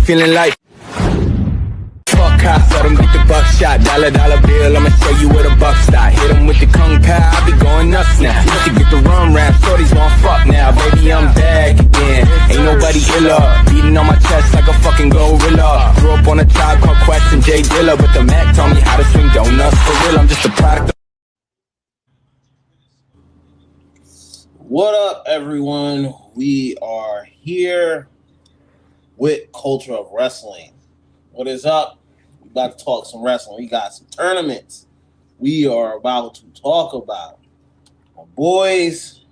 feeling like fuck cops, let them get the buckshot. Dollar bill, I'ma show you where the buck stop. Hit them with the kung pao, I be going nuts now. Used to get the rum rap, shorties won't fuck now. Baby, I'm back again, ain't nobody iller. Beating on my chest like a fucking gorilla. Grew up on a Tribe Called Quest and Jay Dilla, but the Mac taught me how to swing donuts. For real, I'm just a product of... What up, everyone? We are here with Culture of Wrestling. What is up? We about to talk some wrestling. We got some tournaments we are about to talk about. My boys,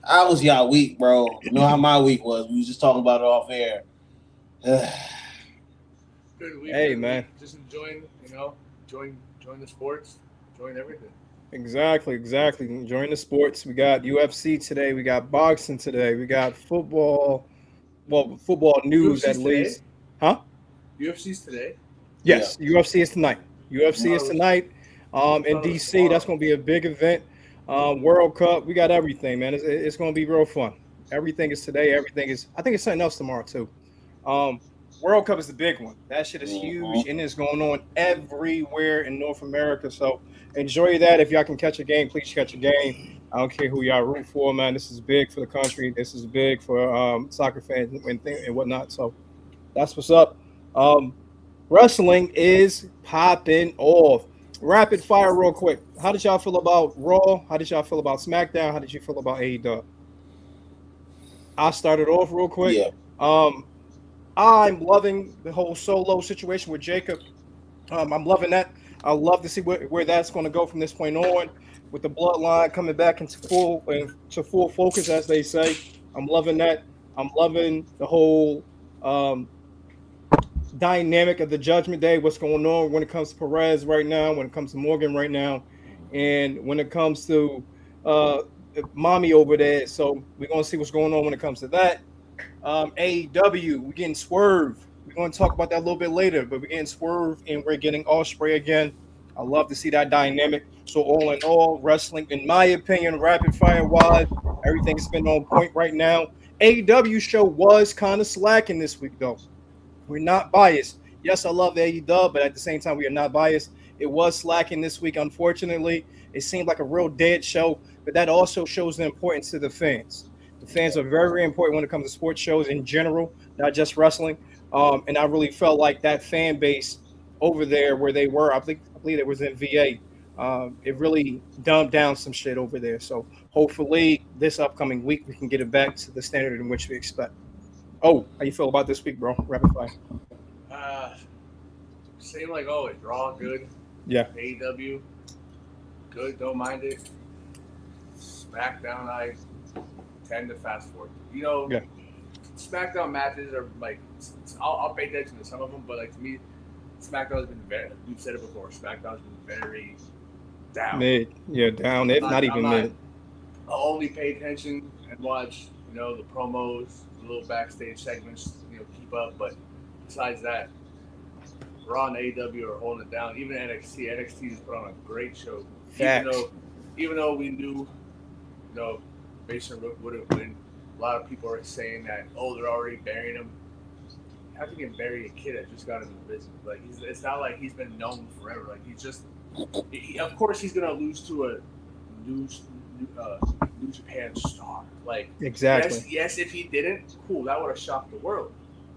how was y'all week, bro? You know how my week was. We was just talking about it off air. Good week. Hey, good man. week. Just enjoying, enjoying the sports, enjoying everything. Exactly. Enjoying the sports. We got UFC today. We got boxing today. We got football. Well, football news UFC's at least. today? Huh? UFC's today. Yes, yeah. UFC is tonight. UFC is tonight. In DC, tomorrow. that's going to be a big event. World Cup. We got everything, man. It's going to be real fun. Everything is today. Everything is. I think it's something else tomorrow too. World Cup is the big one. That shit is huge, and it's going on everywhere in North America. So enjoy that. If y'all can catch a game, please catch a game. I don't care who y'all root for, man. This is big for the country. This is big for soccer fans and whatnot. So that's what's up. Wrestling is popping off. Rapid fire, real quick. How did y'all feel about Raw? How did y'all feel about SmackDown? How did you feel about AEW? I started off real quick. Yeah. I'm loving the whole Solo situation with Jacob. I'm loving that. I love to see where that's going to go from this point on, with the bloodline coming back into full focus, as they say. I'm loving that. I'm loving the whole dynamic of the Judgment Day. What's going on when it comes to Perez right now, when it comes to Morgan right now, and when it comes to mommy over there. So we're going to see what's going on when it comes to that. AEW, we're getting Swerve. We're going to talk about that a little bit later, but we're getting Swerve and we're getting Ospreay again. I love to see that dynamic. So all in all, wrestling, in my opinion, rapid fire wise, everything's been on point right now. AEW show was kind of slacking this week, though. We're not biased. Yes, I love AEW, but at the same time, we are not biased. It was slacking this week, unfortunately. It seemed like a real dead show, but that also shows the importance to the fans. The fans are very, very important when it comes to sports shows in general, not just wrestling. And I really felt like that fan base over there where they were, I believe it was in VA, it really dumbed down some shit over there. So hopefully this upcoming week we can get it back to the standard in which we expect. Oh, how you feel about this week, bro? Rapid fire. Same like always. Raw, good. Yeah. AEW, good. Don't mind it. SmackDown, I tend to fast forward. Yeah. SmackDown matches are like, I'll pay attention to some of them, but like to me, SmackDown has been very, we've said it before, SmackDown has been very down. Mid. Yeah, down. If not even mid. I'll only pay attention and watch, the promos, the little backstage segments, keep up. But besides that, Raw and AEW are holding it down. Even NXT. NXT has put on a great show. Even though we knew, Mason Rook wouldn't win. A lot of people are saying that, they're already burying him. How can you bury a kid that just got into the business? Like, it's not like he's been known forever. Like, of course he's gonna lose to a New Japan star. Like, exactly. Yes, if he didn't, cool, that would have shocked the world.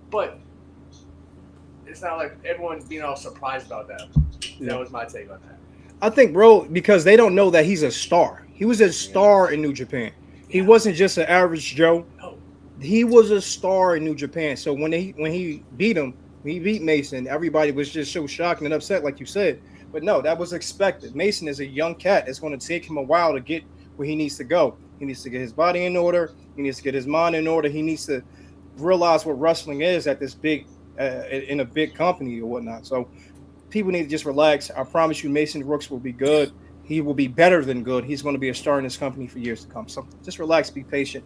But it's not like everyone being all surprised about that. Yeah. That was my take on that. I think, bro, because they don't know that he's a star. He was a star in New Japan. He wasn't just an average Joe. No. He was a star in New Japan. So when he beat Mason, everybody was just so shocked and upset, like you said. But no, that was expected. Mason is a young cat. It's going to take him a while to get where he needs to go. He needs to get his body in order. He needs to get his mind in order. He needs to realize what wrestling is at this big, in a big company or whatnot. So people need to just relax. I promise you, Mason Rooks will be good. He will be better than good. He's going to be a star in this company for years to come. So just relax, be patient.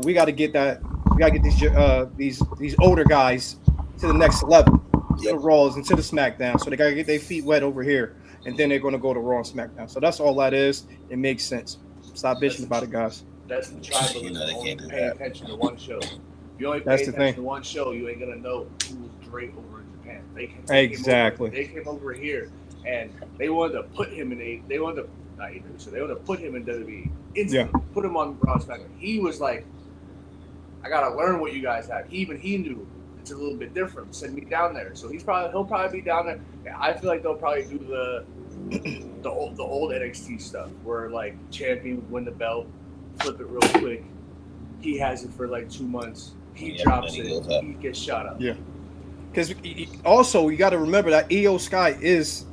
We got to get that. We got to get these older guys to the next level, to the Raws and to the SmackDown. So they got to get their feet wet over here, and then they're going to go to Raw and SmackDown. So that's all that is. It makes sense. Stop bitching about it, guys. That's the tribalism. Only pay attention to one show. If you only pay That's the attention thing. to one show, you ain't gonna know who was Drake over in Japan. Exactly. They came over here, and they wanted to put him in a. They wanted to not AEW, so they wanted to put him in WWE instantly. Yeah. Put him on Raw SmackDown. He was like, I gotta learn what you guys have. Even he knew it's a little bit different. Send me down there. So he'll probably be down there. Yeah, I feel like they'll probably do the old NXT stuff where like champion would win the belt, flip it real quick. He has it for like 2 months. He drops it. He gets shot up. Yeah. Because also you got to remember that Io Sky is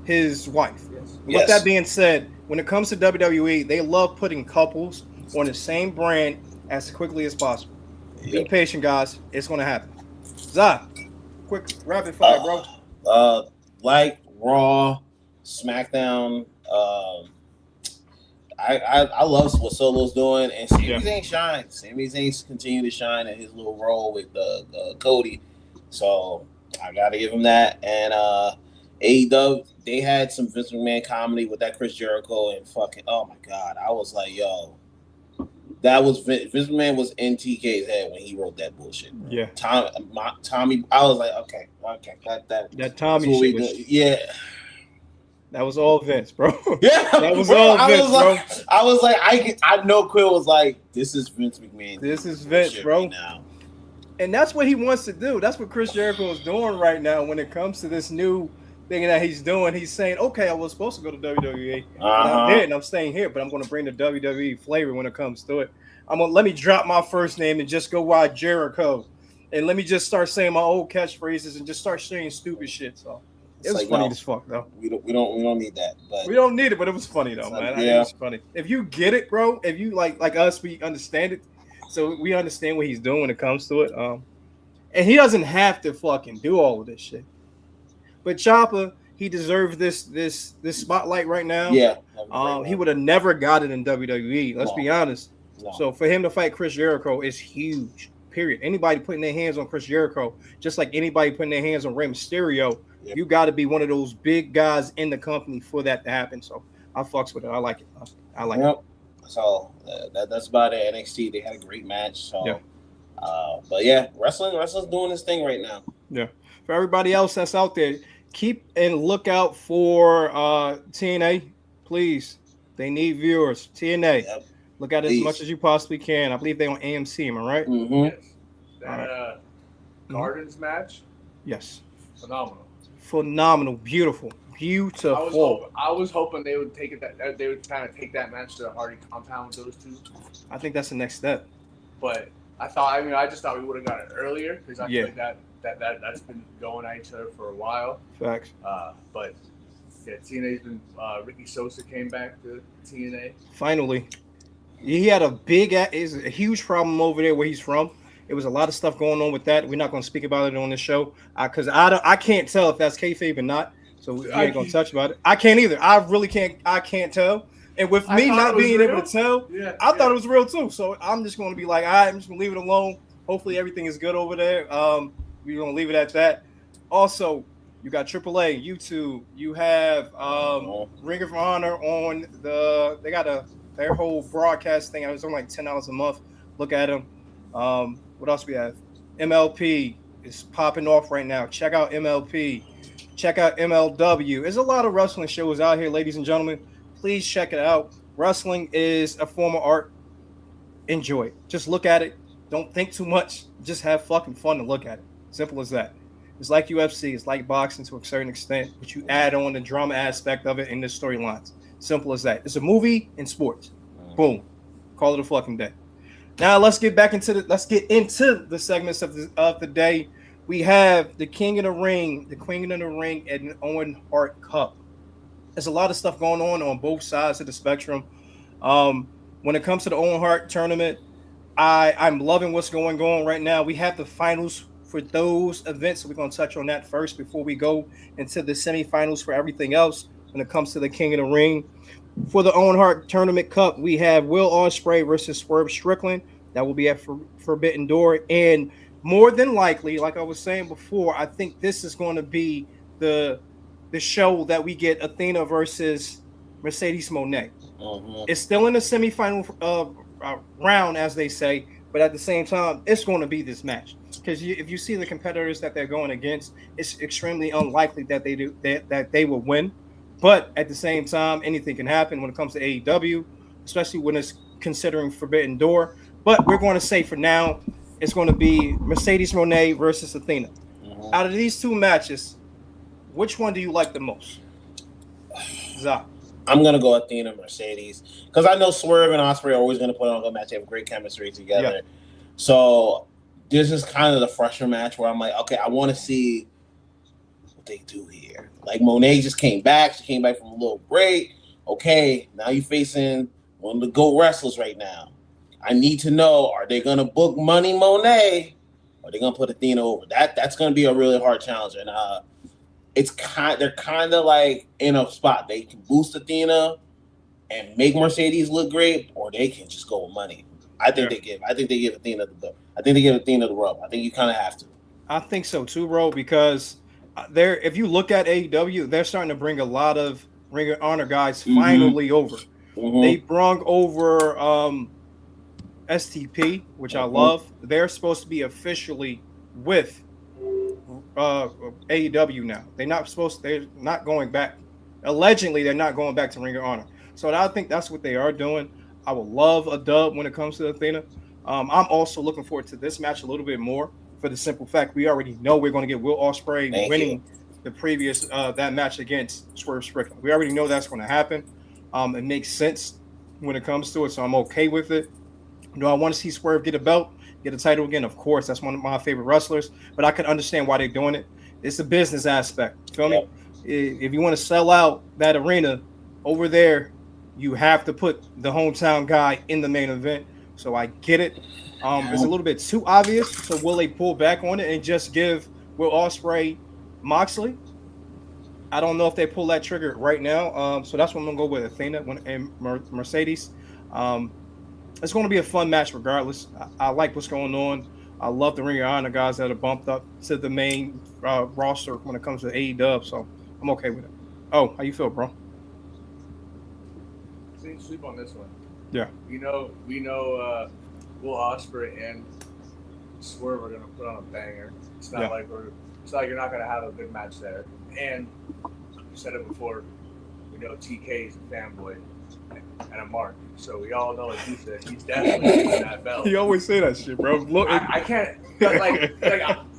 his wife. Yes. With that being said, when it comes to WWE, they love putting couples on the same brand as quickly as possible. Be patient, guys. It's going to happen. Zah, quick rapid fire, bro. Like Raw, SmackDown. I love what Solo's doing, and Sami Zayn shines. Sami Zayn's continue to shine in his little role with Cody. So I gotta give him that. And AEW, they had some Vince McMahon comedy with that Chris Jericho and fucking oh my god, I was like, yo, that was Vince McMahon was in TK's head when he wrote that bullshit. Bro. Yeah, Tommy, I was like, okay, that Tommy shit was, that was all Vince, bro. Yeah, that was all Vince, bro. I was like, I know Quill was like, this is Vince McMahon. This is Vince, bro. Now. And that's what he wants to do. That's what Chris Jericho is doing right now when it comes to this new thing that he's doing. He's saying, okay, I was supposed to go to WWE, but I didn't. I'm staying here, but I'm going to bring the WWE flavor when it comes to it. Let me drop my first name and just go wide Jericho, and let me just start saying my old catchphrases and just start saying stupid shit. So it was funny as fuck, though. We don't need that. But we don't need it, but it was funny though, man. It was funny. If you get it, bro. If you like us, we understand it. So we understand what he's doing when it comes to it. And he doesn't have to fucking do all of this shit. But Ciampa, he deserves this spotlight right now. Yeah. He would have never got it in WWE. Let's be honest. No. So for him to fight Chris Jericho is huge. Period. Anybody putting their hands on Chris Jericho, just like anybody putting their hands on Rey Mysterio, you got to be one of those big guys in the company for that to happen. So I fucks with it. I like it. I like it. So that's about it. NXT, they had a great match. So, but yeah, wrestling's doing this thing right now. Yeah. For everybody else that's out there, keep and look out for TNA, please. They need viewers. TNA. Yep. Look at it as much as you possibly can. I believe they're on AMC. Am I right? Mm-hmm. Yes. That Gardens match. Yes. Phenomenal. Beautiful. I was hoping they would take it that they would kind of take that match to the Hardy compound with those two. I think that's the next step. But I just thought we would have got it earlier because I feel like that's been going at each other for a while. Facts. But yeah, TNA's been Ricky Sosa came back to TNA. Finally. He had a huge problem over there where he's from. It was a lot of stuff going on with that. We're not going to speak about it on this show because I can't tell if that's kayfabe or not. So we ain't going to touch about it. I can't either. I really can't. I can't tell. And with me not being able to tell, I thought it was real too. So I'm just going to be like, all right, I'm just going to leave it alone. Hopefully everything is good over there. We're going to leave it at that. Also, you got AAA, YouTube. You have Ring of Honor on they got their whole broadcast thing. I was on like $10 a month. Look at them. What else we have? MLP is popping off right now. Check out MLP. Check out MLW. There's a lot of wrestling shows out here, ladies and gentlemen. Please check it out. Wrestling is a form of art. Enjoy it. Just look at it. Don't think too much. Just have fucking fun to look at it. Simple as that. It's like UFC. It's like boxing to a certain extent, but you add on the drama aspect of it in the storylines. Simple as that. It's a movie in sports. Boom. Call it a fucking day. Now let's get into the segments of the day. We have the King of the Ring, the Queen of the Ring, and the Owen Hart Cup. There's a lot of stuff going on both sides of the spectrum. When it comes to the Owen Hart tournament, I'm loving what's going on right now. We have the finals for those events. So we're going to touch on that first before we go into the semifinals for everything else. When it comes to the King of the Ring, for the Owen Hart Tournament Cup, we have Will Ospreay versus Swerve Strickland. That will be at Forbidden Door. And more than likely, like I was saying before, I think this is going to be the show that we get Athena versus Mercedes Moné. It's still in the semifinal round, as they say, but at the same time, it's going to be this match because if you see the competitors that they're going against, it's extremely unlikely that that they will win. But at the same time, anything can happen when it comes to AEW, especially when it's considering Forbidden Door. But we're going to say for now, it's going to be Mercedes Moné versus Athena. Mhm. Out of these two matches, which one do you like the most? Zach. I'm gonna go Athena Mercedes because I know Swerve and Osprey are always gonna put on a good match. They have great chemistry together. Yeah. So this is kind of the fresher match where I'm like, okay, I want to see what they do here. Like Monet just came back. She came back from a little break. Okay, now you're facing one of the GOAT wrestlers right now. I need to know: are they gonna book Money Monet? Or are they gonna put Athena over? That's gonna be a really hard challenge. And they're kind of like in a spot. They can boost Athena and make Mercedes look great, or they can just go with Money. I think they give Athena the rub. I think you kind of have to. I think so too, bro, because if you look at AEW, they're starting to bring a lot of Ring of Honor guys finally over. Mm-hmm. They brought over STP, which I love. They're supposed to be officially with AEW now. They're not going back. Allegedly, they're not going back to Ring of Honor. So I think that's what they are doing. I would love a dub when it comes to Athena. I'm also looking forward to this match a little bit more for the simple fact we already know we're going to get Will Ospreay winning the previous that match against Swerve Strickland. We already know that's going to happen. It makes sense when it comes to it, so I'm okay with it. Do I want to see Swerve get a belt, get a title again? Of course, that's one of my favorite wrestlers, but I can understand why they're doing it. It's a business aspect. Feel me? If you want to sell out that arena over there, you have to put the hometown guy in the main event. So I get it. It's a little bit too obvious. So will they pull back on it and just give Will Ospreay Moxley? I don't know if they pull that trigger right now. So that's what I'm gonna go with Athena and Mercedes. It's going to be a fun match regardless. I like what's going on. I love the Ring of Honor guys that are bumped up to the main roster when it comes to AEW. So I'm okay with it. Oh, how you feel, bro? Sleep on this one. Yeah. We know Will Ospreay and Swerve are gonna put on a banger. It's not like you're not gonna have a good match there. And you said it before, we know TK is a fanboy and a mark. So we all know, like you said, he's definitely winning that belt. He always say that shit, bro. Look, I can't like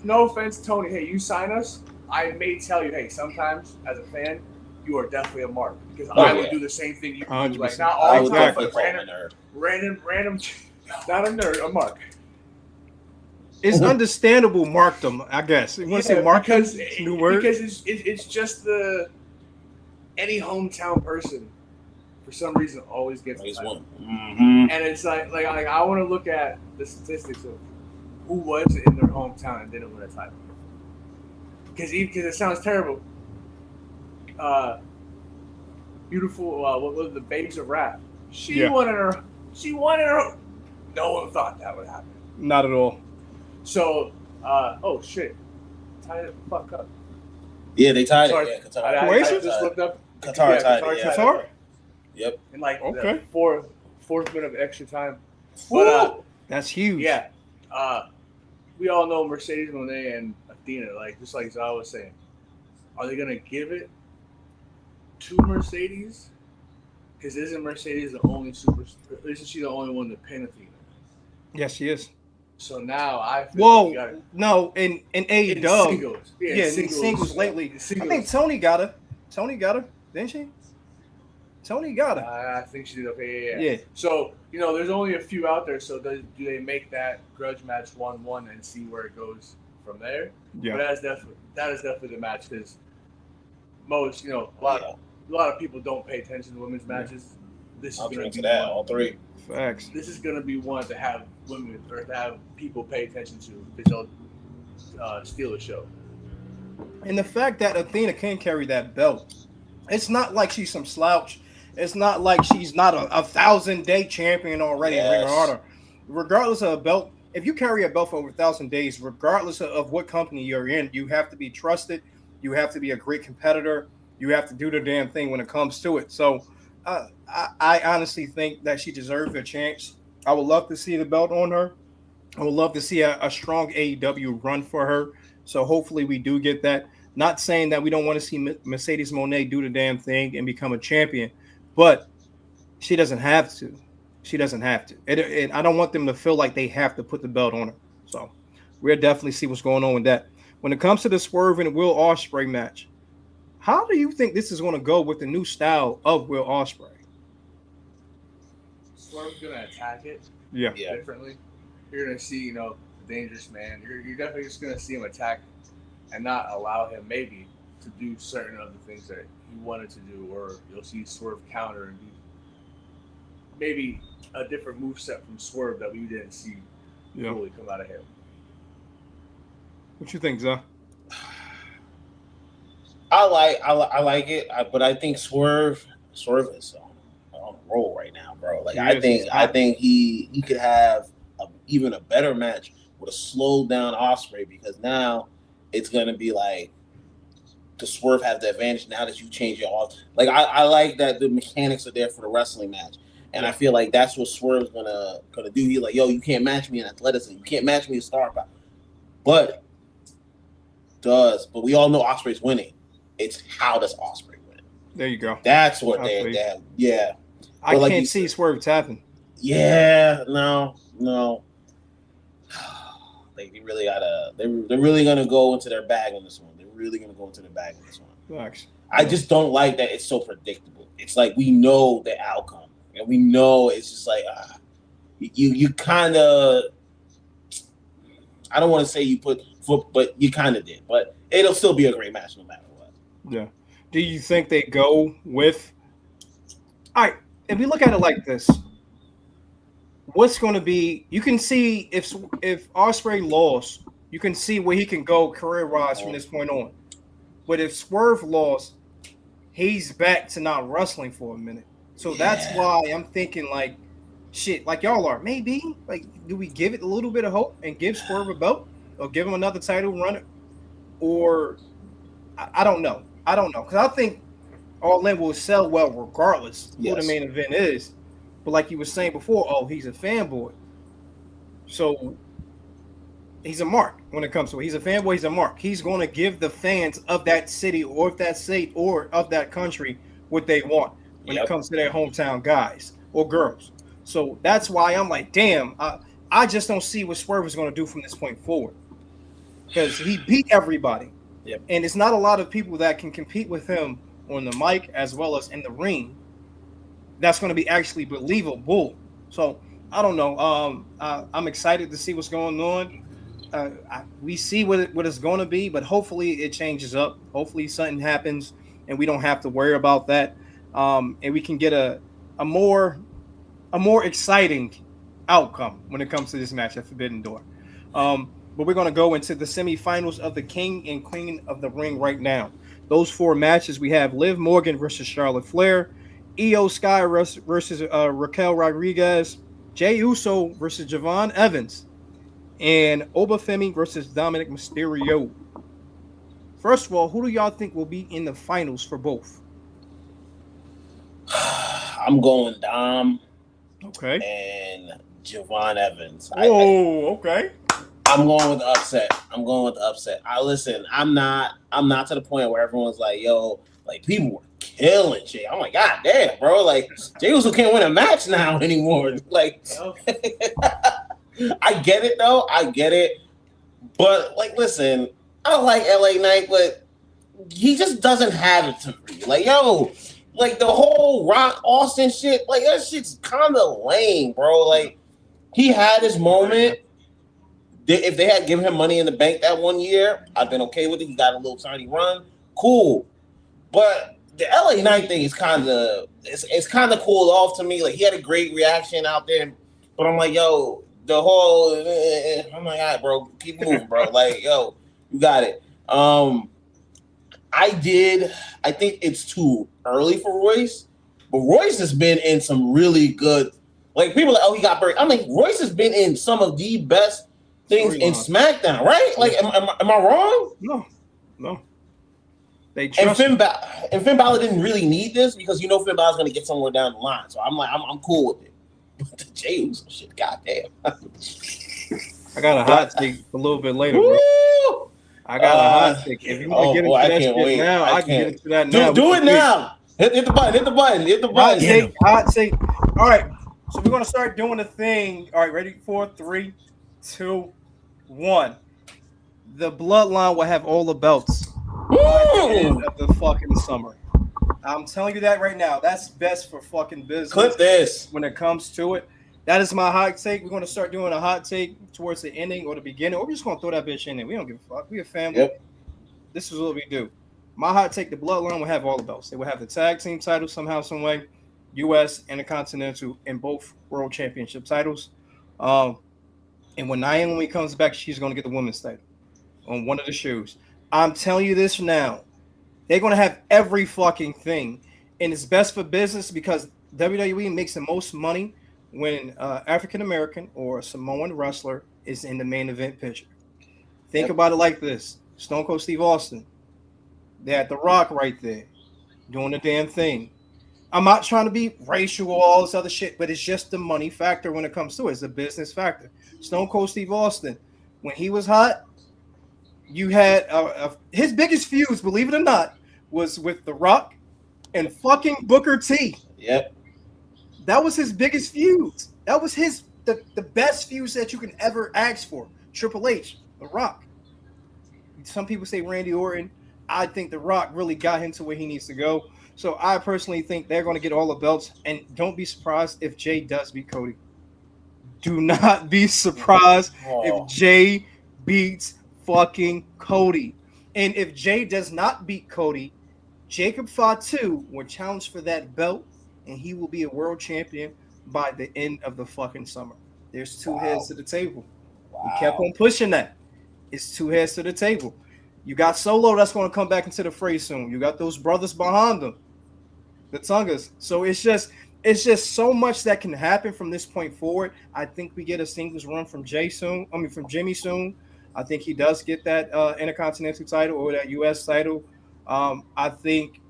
no offense, Tony. Hey, you sign us. I may tell you, hey, sometimes as a fan, you are definitely a mark because I would do the same thing you do. 100%. Like not all the time, but random, random, not a nerd, a mark. It's understandable, markdom. I guess you want to say mark because new word because it's just any hometown person for some reason always gets one. Mm-hmm. And it's like I want to look at the statistics of who was in their hometown and didn't win a title. Because it sounds terrible. Beautiful. What was the Babes of Wrath? She won in her. No one thought that would happen. Not at all. So, oh shit, tied it the fuck up. Yeah, they tied it. Qatar. I just looked up. Qatar tied it. Qatar. Yep. In like the fourth minute of extra time. But that's huge. Yeah. We all know Mercedes Moné and Athena. Just like I was saying, are they gonna give it to Mercedes? Because isn't Mercedes the only isn't she the only one to pin Athena? Yes, she is. So now I feel no, in AEW. Singles. In singles lately. I think Tony got her. Didn't she? Tony got her. I think she did okay. Yeah. So, there's only a few out there. So do they make that grudge match 1-1 and see where it goes from there? Yeah. But that is definitely the match because most, a lot of people don't pay attention to women's matches. This is going to be all three. Facts. This is going to be one to have women or to have people pay attention to because they'll steal a show. And the fact that Athena can carry that belt, it's not like she's some slouch. It's not like she's not a 1,000-day champion already in Ring of Honor. Regardless of a belt, if you carry a belt for over 1,000 days, regardless of what company you're in, you have to be trusted. You have to be a great competitor. You have to do the damn thing when it comes to it. So I honestly think that she deserves a chance. I would love to see the belt on her. I would love to see a strong AEW run for her. So hopefully we do get that. Not saying that we don't want to see Mercedes Moné do the damn thing and become a champion, but she doesn't have to. She doesn't have to. And I don't want them to feel like they have to put the belt on her. So we'll definitely see what's going on with that. When it comes to the Swerve and Will Ospreay match, how do you think this is going to go with the new style of Will Ospreay? Swerve's gonna attack it Yeah. differently. You're gonna see, the dangerous man. You're definitely just gonna see him attack and not allow him maybe to do certain of the things that he wanted to do, or you'll see Swerve counter and do maybe a different move set from Swerve that we didn't see fully come out of him. What you think, Zah? I like it, but I think Swerve is on a roll right now, bro. Like I think he could have even a better match with a slowed down Ospreay, because now it's gonna be like the Swerve has the advantage now that you change your off. Like I like that the mechanics are there for the wrestling match, and I feel like that's what Swerve's gonna do. He's like, yo, you can't match me in athleticism, you can't match me in star power, but we all know Ospreay's winning. It's how does Ospreay win? There you go. That's what they have. Yeah. I can't see Swerve tapping. Yeah, no. They really gotta. They're really gonna go into their bag on this one. They're really gonna go into their bag on this one. Thanks. I just don't like that it's so predictable. It's like we know the outcome, and we know it's just like you kind of. I don't want to say you put foot, but you kind of did. But it'll still be a great match no matter what. Yeah. Do you think they go with? All right. If we look at it like this, what's going to be? You can see if Ospreay lost, you can see where he can go career-wise from this point on. But if Swerve lost, he's back to not wrestling for a minute. So that's why I'm thinking like, shit, like y'all are. Maybe like, do we give it a little bit of hope and give Swerve a belt, or give him another title run, or I don't know. Because I think All In will sell well regardless who the main event is. But like you were saying before, he's a fanboy. So he's a mark when it comes to it. He's a fanboy, he's a mark. He's going to give the fans of that city or of that state or of that country what they want when it comes to their hometown guys or girls. So that's why I'm like, damn, I just don't see what Swerve is going to do from this point forward. Because he beat everybody. Yep. And it's not a lot of people that can compete with him on the mic as well as in the ring. That's going to be actually believable. So I don't know. I'm excited to see what's going on. We see what it's going to be, but hopefully it changes up. Hopefully something happens and we don't have to worry about that. And we can get a more exciting outcome when it comes to this match at Forbidden Door. But we're going to go into the semifinals of the King and Queen of the Ring right now. Those 4 matches, we have Liv Morgan versus Charlotte Flair, Io Sky versus Raquel Rodriguez, Jey Uso versus Javon Evans, and Obafemi versus Dominic Mysterio. First of all, who do y'all think will be in the finals for both? I'm going Dom. Okay. And Javon Evans. Okay. I'm going with the upset. I'm not to the point where everyone's like, yo, like people were killing Jay. I'm like, God damn, bro. Like Jey Uso can't win a match now anymore. Like I get it though. But like, listen, I like LA Knight, but he just doesn't have it to me. Like, yo, like the whole Rock Austin shit, like that shit's kind of lame, bro. Like he had his moment. If they had given him Money in the Bank that one year, I'd been okay with it. He got a little tiny run, cool. But the LA Knight thing is it's kind of cooled off to me. Like he had a great reaction out there, but I'm like, yo, the whole, I'm like, all right, bro, keep moving, bro. Like, yo, you got it. I think it's too early for Royce, but Royce has been in some really good. Like people are like, he got buried. I mean, Royce has been in some of the best things in SmackDown, right? Like, am I wrong? No. And Finn Balor didn't really need this because Finn Balor's going to get somewhere down the line. So I'm like, I'm cool with it. But the Jey Uso shit, goddamn. I got a hot take a little bit later, bro. Woo! I got a hot take. If you want to get into I that can't shit wait. now, I can get into that now. Do it now. Hit the button. Hit the button. Hit the button. Hot take. All right. So we're gonna start doing the thing. All right, ready for 3, 2, 1. The bloodline will have all the belts by the end of the fucking summer. I'm telling you that right now. That's best for fucking business. Clip this. When it comes to it. That is my hot take. We're going to start doing a hot take towards the ending or the beginning, or we're just going to throw that bitch in there. We don't give a fuck. We a family. Yep. This is what we do. My hot take, the bloodline will have all the belts. They will have the tag team titles somehow, some way, U.S. and the Continental, and both World Championship titles. And when Naomi comes back, she's going to get the women's title on one of the shoes. I'm telling you this now. They're going to have every fucking thing. And it's best for business because WWE makes the most money when African-American or Samoan wrestler is in the main event picture. Think about it like this. Stone Cold Steve Austin. They had The Rock right there doing the damn thing. I'm not trying to be racial or all this other shit, but it's just the money factor when it comes to it. It's a business factor. Stone Cold Steve Austin, when he was hot, you had his biggest feuds, believe it or not, was with The Rock and fucking Booker T. Yep. That was his biggest feuds. That was the best feuds that you can ever ask for. Triple H, The Rock. Some people say Randy Orton. I think The Rock really got him to where he needs to go. So I personally think they're going to get all the belts. And don't be surprised if Jay does beat Cody. Do not be surprised if Jay beats fucking Cody. And if Jay does not beat Cody, Jacob Fatu will challenge for that belt. And he will be a world champion by the end of the fucking summer. There's two heads to the table. We kept on pushing that. It's two heads to the table. You got Solo that's going to come back into the fray soon. You got those brothers behind them, the Tungas. So it's just so much that can happen from this point forward. I think we get a singles run from from Jimmy soon. I think he does get that Intercontinental title or that U.S. title. I think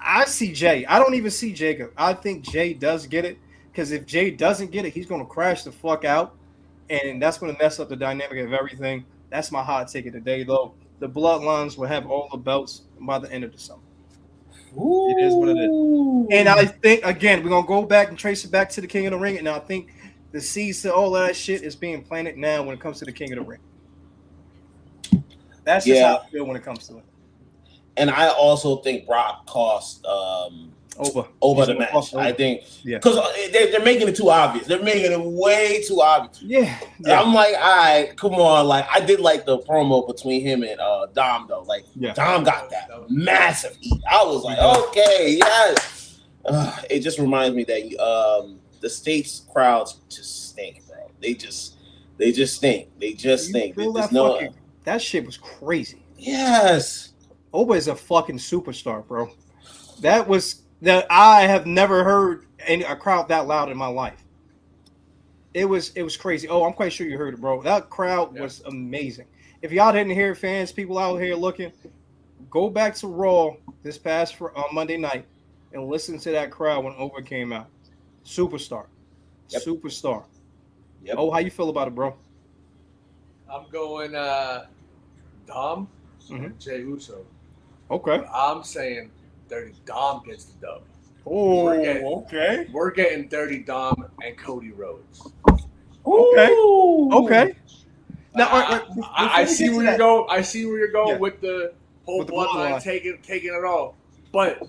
I see Jay. I don't even see Jacob. I think Jay does get it because if Jay doesn't get it, he's going to crash the fuck out, and that's going to mess up the dynamic of everything. That's my hot take of the day, though. The bloodlines will have all the belts by the end of the summer. Ooh. It is what it is. And I think, again, we're going to go back and trace it back to the King of the Ring, and I think the seeds to all of that shit is being planted now when it comes to the King of the Ring. That's just how I feel when it comes to it. And I also think Brock cost over the match. I think because they're making it too obvious. They're making it way too obvious. Yeah. I'm like, all right, come on. Like, I did like the promo between him and Dom though. Like, Dom got that massive heat. I was like, okay, yes. It just reminds me that the States crowds just stink, bro. They just stink. They just stink. That shit was crazy. Yes. Oba is a fucking superstar, bro. That I have never heard a crowd that loud in my life. It was crazy. Oh, I'm quite sure you heard it, bro. That crowd was amazing. If y'all didn't hear it, fans, people out here looking, go back to Raw this past Monday night and listen to that crowd when Oba came out. Superstar. Yep. Superstar. Yep. Oh, how you feel about it, bro? I'm going Dom and Jey Uso. Okay. But I'm saying Dirty Dom gets the dub. Oh, We're getting Dirty Dom and Cody Rhodes. Okay. Now, I see where you're going. I see where you're going with the whole bloodline taking it all. But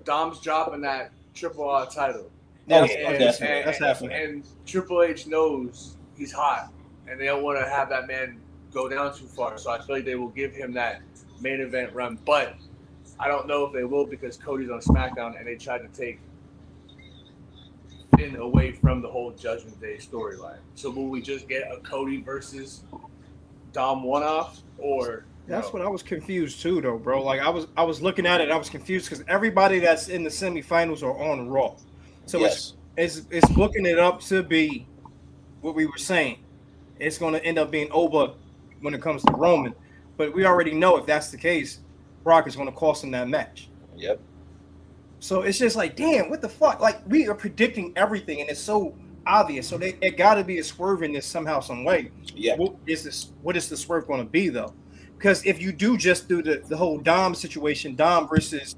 Dom's dropping that Triple R title. That's happening. And Triple H knows he's hot, and they don't want to have that man go down too far. So I feel like they will give him that main event run. But I don't know if they will because Cody's on SmackDown, and they tried to take Finn away from the whole Judgment Day storyline. So will we just get a Cody versus Dom one-off, or that's what I was confused too, though, bro. Like I was looking at it, I was confused because everybody that's in the semifinals are on Raw, so it's booking it up to be what we were saying. It's going to end up being Oba when it comes to Roman, but we already know if that's the case, Brock is going to cost him that match. Yep. So it's just like, damn, what the fuck? Like, we are predicting everything, and it's so obvious. So it got to be a swerve in this somehow, some way. Yeah. What is the swerve going to be though? Because if you do just do the whole Dom situation, Dom versus,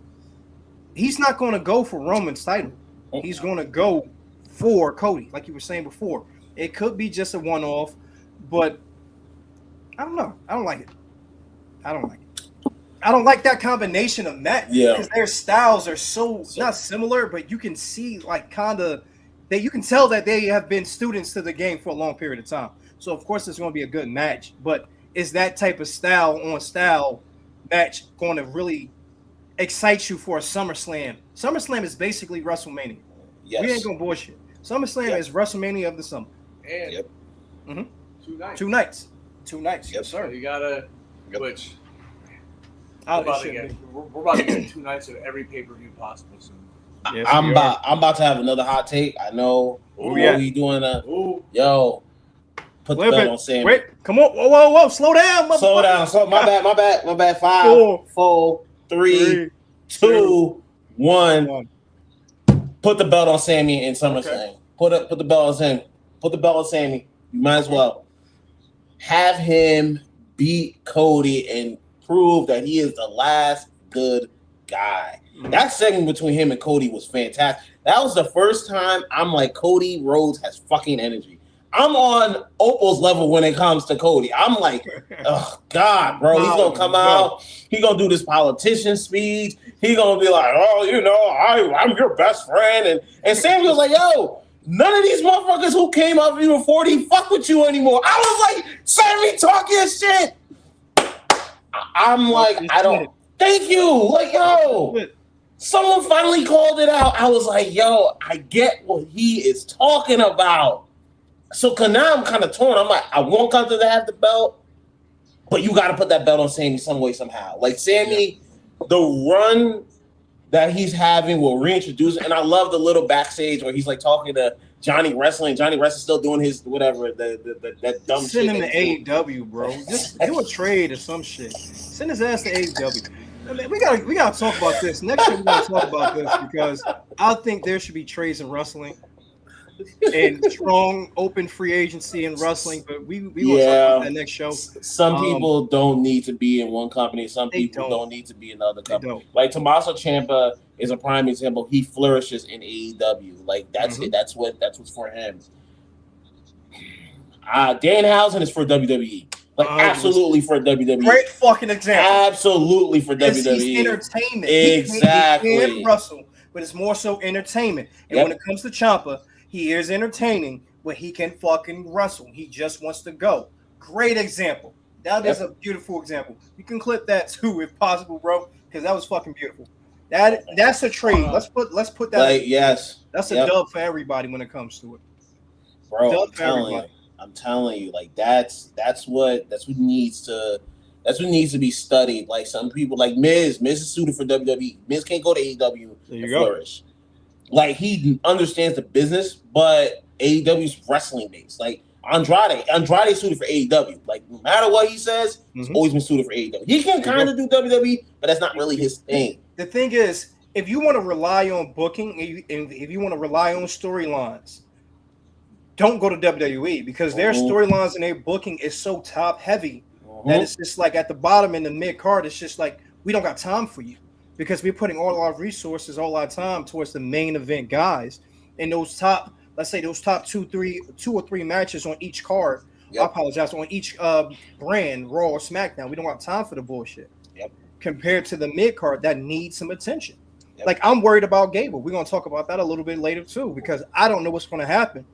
he's not going to go for Roman's title. He's going to go for Cody, like you were saying before. It could be just a one-off, but I don't know. I don't like it. I don't like that combination of match because their styles are so not similar, but you can see like kind of that you can tell that they have been students to the game for a long period of time. So of course it's going to be a good match, but is that type of style on style match going to really excite you for a SummerSlam? SummerSlam is basically WrestleMania. Yes. We ain't gonna bullshit. SummerSlam is WrestleMania of the summer. And 2 nights. 2 nights. Yes, sir. So you gotta, which we're we're about to get 2 nights of every pay-per-view possible soon. Yes, I'm about to have another hot take. I know. We doing that. Yo, put the belt on Sammy. Wait, come on. Whoa. Slow down, Slow down. My bad. 5, 4, 3, 2, 1. Put the belt on Sammy in SummerSlam. Okay. Put the belt on Sammy. Put the belt on Sammy. You might as well have him beat Cody and prove that he is the last good guy. Mm-hmm. That segment between him and Cody was fantastic. That was the first time I'm like, Cody Rhodes has fucking energy. I'm on Opal's level when it comes to Cody. I'm like, oh God, bro, he's gonna come out. He's gonna do this politician speech. He's gonna be like, oh, I'm your best friend. And Samuel's like, yo, none of these motherfuckers who came up even 40 fuck with you anymore. I was like, Sammy talking shit. I'm like, I don't. Thank you. Like, yo, someone finally called it out. I was like, yo, I get what he is talking about. So now I'm kind of torn. I'm like, I want Gunther to have the belt, but you got to put that belt on Sammy some way, somehow. Like, Sammy, the run that he's having will reintroduce it. And I love the little backstage where he's like talking to Johnny Wrestling. Johnny Wrestling's still doing his whatever, that dumb shit. Send him to AEW, bro. Just do a trade or some shit. Send his ass to AEW. I mean, we gotta talk about this. Next year we gotta talk about this because I think there should be trades in wrestling and strong open free agency in wrestling. But we will talk about that next show. Some people don't need to be in one company. Some people don't need to be in another company. Like Tommaso Ciampa is a prime example. He flourishes in AEW. Like that's it. That's what's for him. Danhausen is for WWE. Like absolutely for WWE. Great fucking example. Absolutely for WWE. He's entertainment. Exactly. He can wrestle, but it's more so entertainment. And when it comes to Ciampa, he is entertaining, but he can fucking wrestle. He just wants to go. Great example. That is a beautiful example. You can clip that too if possible, bro, because that was fucking beautiful. That's a trade. Let's put that. Like, yes. That's a dub for everybody when it comes to it. Bro, I'm telling you, like that's what needs to be studied. Like some people, like Miz is suited for WWE. Miz can't go to AEW and flourish. Like he understands the business, but AEW's wrestling based. Like Andrade suited for AEW. Like no matter what he says, he's always been suited for AEW. He can kind of do WWE, but that's not really his thing. The thing is, if you want to rely on booking, and if you want to rely on storylines, don't go to WWE because their storylines and their booking is so top heavy that it's just like at the bottom in the mid card, it's just like we don't got time for you because we're putting all our resources, all our time towards the main event guys. And those top, let's say those top two or three matches on each card. I apologize, on each brand, Raw or SmackDown. We don't have time for the bullshit. Compared to the mid card that needs some attention. Like I'm worried about Gable. We're gonna talk about that a little bit later too, because I don't know what's gonna happen.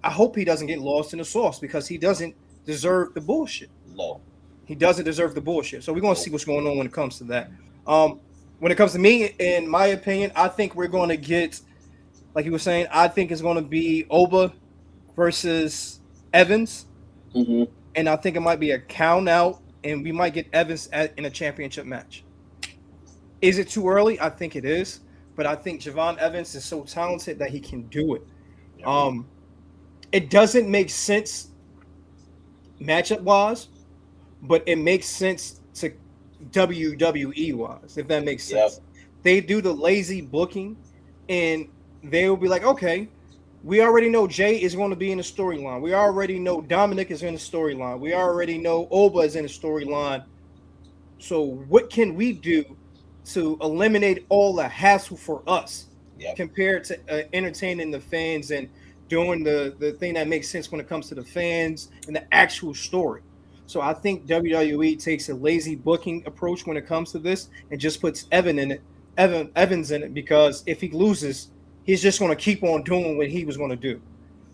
I hope he doesn't get lost in the sauce because he doesn't deserve the bullshit. No. He doesn't deserve the bullshit. So we're going to see what's going on when it comes to that. When it comes to me, in my opinion, I think we're going to get, like you were saying, I think it's going to be Oba versus Evans. And I think it might be a count out, and we might get Evans in a championship match. Is it too early? I think it is. But I think Javon Evans is so talented that he can do it. It doesn't make sense matchup wise, but it makes sense to WWE wise, if that makes sense. They do the lazy booking and they will be like, okay, We already know Jay is going to be in the storyline. We already know Dominic is in the storyline. We already know Oba is in the storyline. So what can we do to eliminate all the hassle for us compared to entertaining the fans and doing the thing that makes sense when it comes to the fans and the actual story? So I think WWE takes a lazy booking approach when it comes to this and just puts Evans in it, because if he loses, he's just going to keep on doing what he was going to do.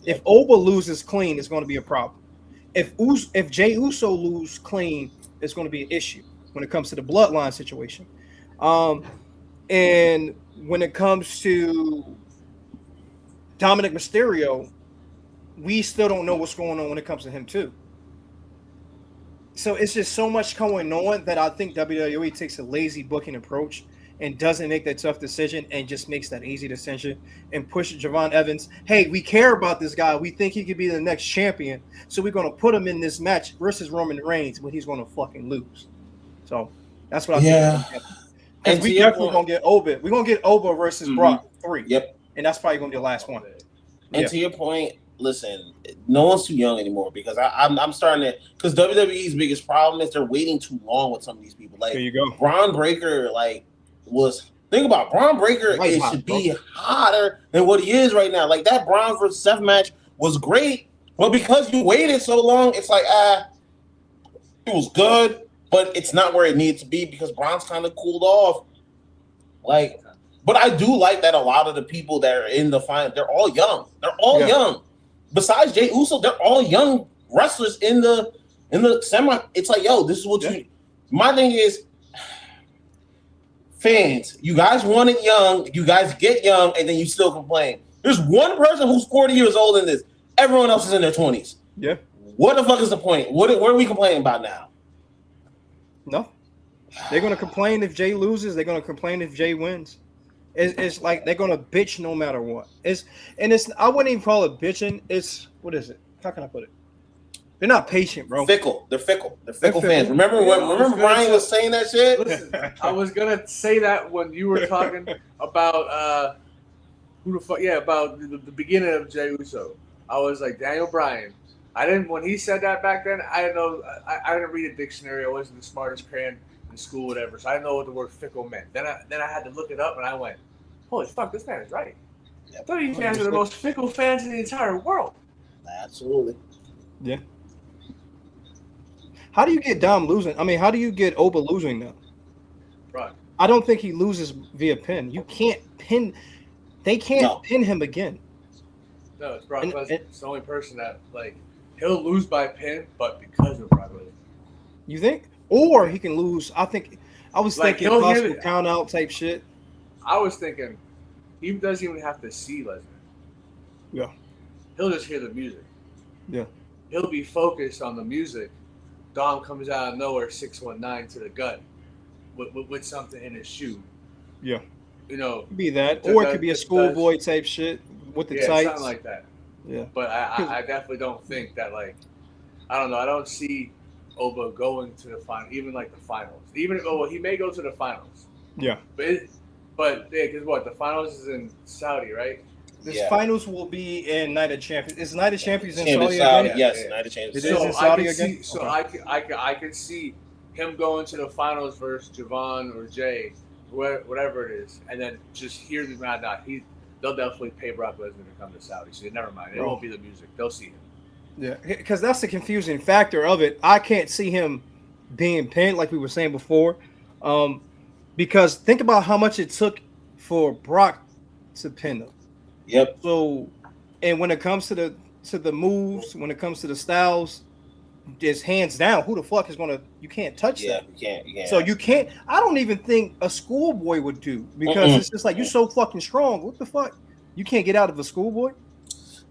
If Oba loses clean, it's going to be a problem. If Jey Uso lose clean, it's going to be an issue when it comes to the bloodline situation. And when it comes to Dominic Mysterio, we still don't know what's going on when it comes to him too. So it's just so much going on that I think WWE takes a lazy booking approach and doesn't make that tough decision and just makes that easy decision and pushes Javon Evans. Hey, we care about this guy. We think he could be the next champion. So we're going to put him in this match versus Roman Reigns, but he's going to fucking lose. So that's what I think. Because we definitely going to get Oba. We're going to get Oba versus Brock 3. Yep. And that's probably going to be the last one. And to your point, listen, no one's too young anymore, because I'm starting to, because WWE's biggest problem is they're waiting too long with some of these people. Like, there you go. Braun Breaker, think about Braun Breaker. It should be hotter than what he is right now. Like, that Braun versus Seth match was great, but because you waited so long, it's like, it was good, but it's not where it needs to be because Braun's kind of cooled off. Like, but I do like that a lot of the people that are in the final, they're all young. They're all young. Besides Jey Uso, they're all young wrestlers in the semi. It's like, yo, this is what you. My thing is, fans, you guys want it young, you guys get young, and then you still complain. There's one person who's 40 years old in this. Everyone else is in their 20s. Yeah. What the fuck is the point? What are we complaining about now? No. They're going to complain if Jay loses. They're going to complain if Jay wins. It's like they're going to bitch no matter what. I wouldn't even call it bitching. It's, what is it? How can I put it? They're not patient, bro. Fickle. They're fickle. They're fickle fans. Remember Brian was saying that shit? Listen, I was gonna say that when you were talking about about the beginning of Jey Uso. I was like, Daniel Bryan. When he said that back then, I didn't know. I didn't read a dictionary. I wasn't the smartest crayon in school, whatever. So I didn't know what the word fickle meant. Then I had to look it up, and I went, holy fuck, this man is right. WWE fans are the most fickle fans in the entire world. Absolutely. Yeah. How do you get Dom losing? I mean, how do you get Oba losing now? Right. I don't think he loses via pin. You can't pin. They can't pin him again. No, it's Brock Lesnar. It's the only person that, like, he'll lose by pin, but because of Brock Lesnar. You think? Or he can lose. I was thinking possible count out type shit. I was thinking he doesn't even have to see Lesnar. Yeah. He'll just hear the music. Yeah. He'll be focused on the music. Dom comes out of nowhere, 619 to the gut, with something in his shoe. Yeah. You know. Could be that. Or it could be a schoolboy type shit with the tights. Something like that. Yeah. But I definitely don't think that, like, I don't know. I don't see Oba going to the final, even like the finals. Even he may go to the finals. Yeah. But because the finals is in Saudi, right? This finals will be in Night of Champions. Is Night of Champions in Saudi again? Yes, Night of Champions. It is in Saudi again? I can see him going to the finals versus Javon or Jay, whatever it is, and then just hear the they'll definitely pay Brock Lesnar to come to Saudi. So never mind. It won't be the music. They'll see him. Yeah, because that's the confusing factor of it. I can't see him being pinned like we were saying before. Because think about how much it took for Brock to pin him. Yep. So, and when it comes to the moves, when it comes to the styles, just hands down, who the fuck is gonna? You can't touch that. You can't. So you can't. I don't even think a schoolboy would do, because it's just like, you're so fucking strong. What the fuck? You can't get out of a schoolboy.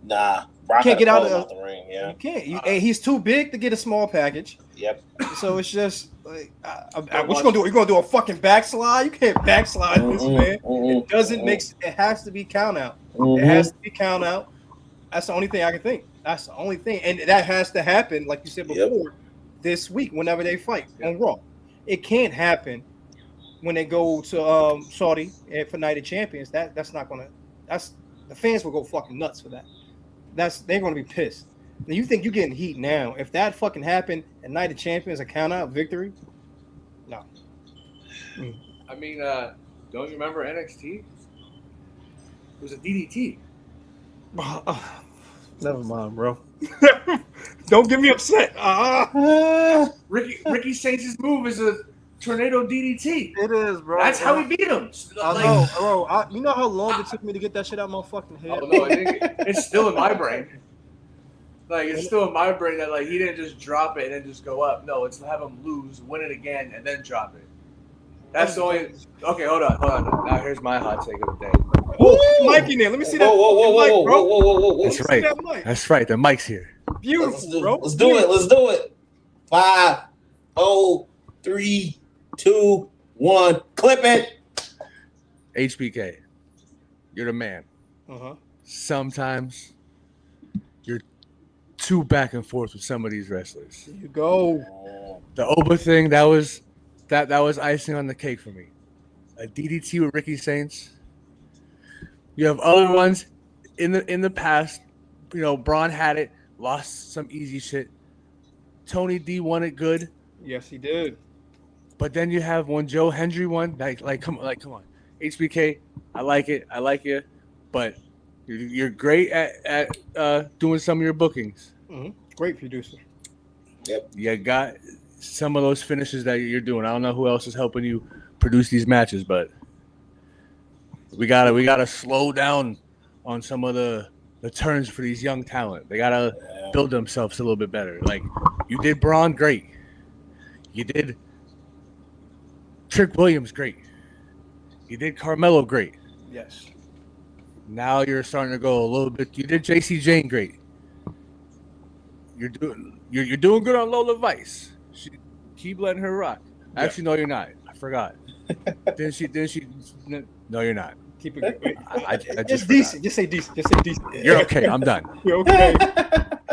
Nah, Brock can't get out of the ring. Yeah, you can't. He's too big to get a small package. Yep. So it's just like, what you gonna do? You gonna do a fucking backslide? You can't backslide this, man. It doesn't make. It has to be count out. It has to be count out. That's the only thing I can think. That's the only thing, and that has to happen, like you said before, this week whenever they fight on Raw. It can't happen when they go to Saudi for Night of Champions. That's not gonna. The fans will go fucking nuts for that. They're going to be pissed. Now, you think you're getting heat now? If that fucking happened at Night of Champions, a count out victory? No. I mean, don't you remember NXT? It was a DDT. Never mind, bro. Don't get me upset. Ricky Saints' move is a tornado DDT. It is, bro. That's how he beat him. I know, bro. You know how long it took me to get that shit out of my fucking head? Oh, no, it's still in my brain. Like, it's still in my brain that, like, he didn't just drop it and then just go up. No, it's have him lose, win it again, and then drop it. That's the only... Okay, hold on. Now, here's my hot take of the day. Oh, Mike in there. Let me see that. Whoa. That's right. That's right. The mic's here. Beautiful, bro. Let's do it. 5, 4, 3, 2, 1. Clip it. HBK, you're the man. Sometimes you're too back and forth with some of these wrestlers. There you go. The Oba thing, that was icing on the cake for me. A DDT with Ricky Saints. You have other ones in the past. You know, Braun had it, lost some easy shit. Tony D won it good. Yes, he did. But then you have when Joe Hendry won. Like come on. HBK, I like you, but you're great at doing some of your bookings. Great producer. Yep. You got some of those finishes that you're doing. I don't know who else is helping you produce these matches, but we gotta slow down on some of the turns for these young talent. They gotta build themselves a little bit better. Like you did Braun, great. You did Trick Williams, great. You did Carmelo, great. Yes. Now you're starting to go a little bit. You did JC Jane, great. You're doing good on Lola Vice. Keep letting her rock. Actually, no, you're not. I forgot. Then she. No, you're not. Keep it. I just It's decent. Just say decent. You're okay. I'm done. You're okay.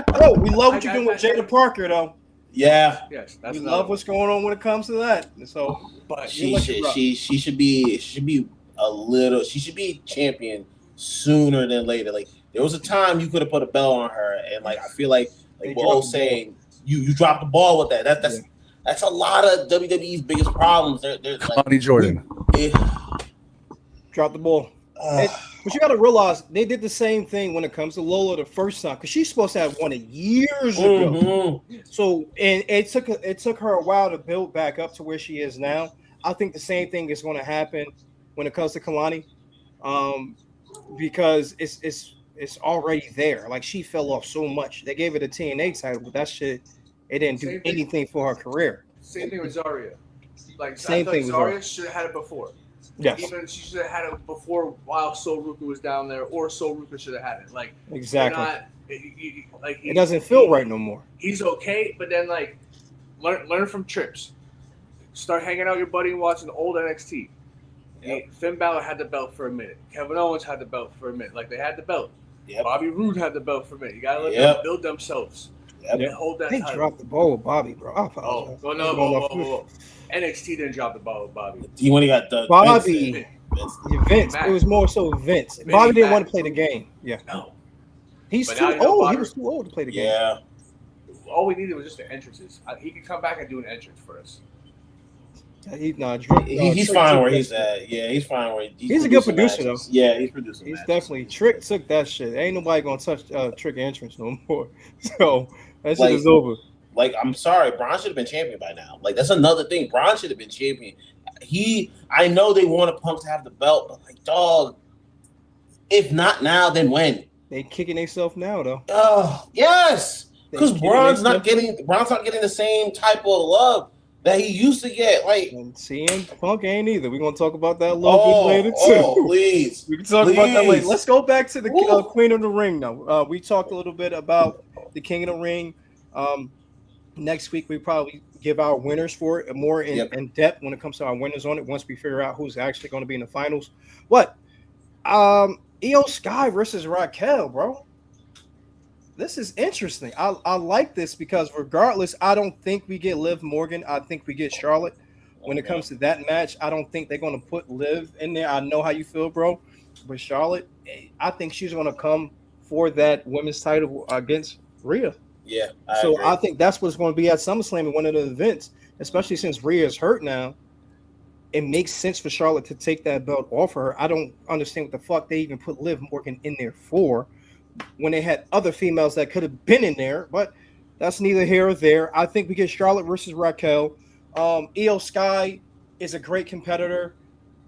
Bro, we love what you're doing with Jada Parker, though. Yeah. Yes, we love what's going on when it comes to that. So, but she should be champion sooner than later. Like there was a time you could have put a belt on her, and like I feel like what I was saying, you dropped the ball with that. That's a lot of WWE's biggest problems. They're like Connie Jordan. Drop the ball. But you got to realize they did the same thing when it comes to Lola the first time because she's supposed to have won it years ago. So and it took her a while to build back up to where she is now. I think the same thing is going to happen when it comes to Kalani, because it's already there. Like she fell off so much. They gave her the TNA title, but that shit it didn't do anything for her career. Same thing with Zarya. Like same thing with Zarya should have had it before. Yes. Even she should have had it before while Sol Ruka was down there, or Sol Ruka should have had it. Like exactly. It doesn't feel right no more. He's okay, but then like learn from Trips. Start hanging out with your buddy and watching old NXT. Yep. Finn Balor had the belt for a minute. Kevin Owens had the belt for a minute. Like they had the belt. Yep. Bobby Roode had the belt for a minute. You gotta let them build themselves. Yep. And hold that title. They dropped the ball with Bobby, bro. I apologize. No. NXT didn't drop the ball with Bobby. You only got the Bobby. Vince. It was more so Vince. Bobby didn't want to play the game. Yeah. No. He's too old. He was too old to play the game. Yeah. All we needed was just the entrances. He could come back and do an entrance for us. He's fine where he's at. Yeah, he's fine where he's a good producer though. Yeah, he's producing. He's definitely Trick took that shit. Ain't nobody gonna touch Trick entrance no more. So that shit is over. Like I'm sorry, Braun should have been champion by now. Like that's another thing. Braun should have been champion. I know they wanted Punk to have the belt, but like dog, if not now, then when? They kicking themselves now though. Oh yes, because Braun's not getting the same type of love that he used to get. Like and CM Punk ain't either. We're gonna talk about that a little bit later too. Oh, please. We can talk about that later. Let's go back to the Queen of the Ring now. We talked a little bit about the King of the Ring. Next week we probably give our winners for it more in depth when it comes to our winners on it. Once we figure out who's actually going to be in the finals. What? Io Sky versus Raquel, bro. This is interesting. I like this because regardless, I don't think we get Liv Morgan. I think we get Charlotte. When it comes to that match, I don't think they're going to put Liv in there. I know how you feel, bro. with Charlotte, I think she's going to come for that women's title against Rhea. Yeah, So agree. I think that's what's going to be at SummerSlam in one of the events, especially since Rhea is hurt now. It makes sense for Charlotte to take that belt off of her. I don't understand what the fuck they even put Liv Morgan in there for when they had other females that could have been in there, but that's neither here or there. I think we get Charlotte versus Raquel. Io Sky is a great competitor.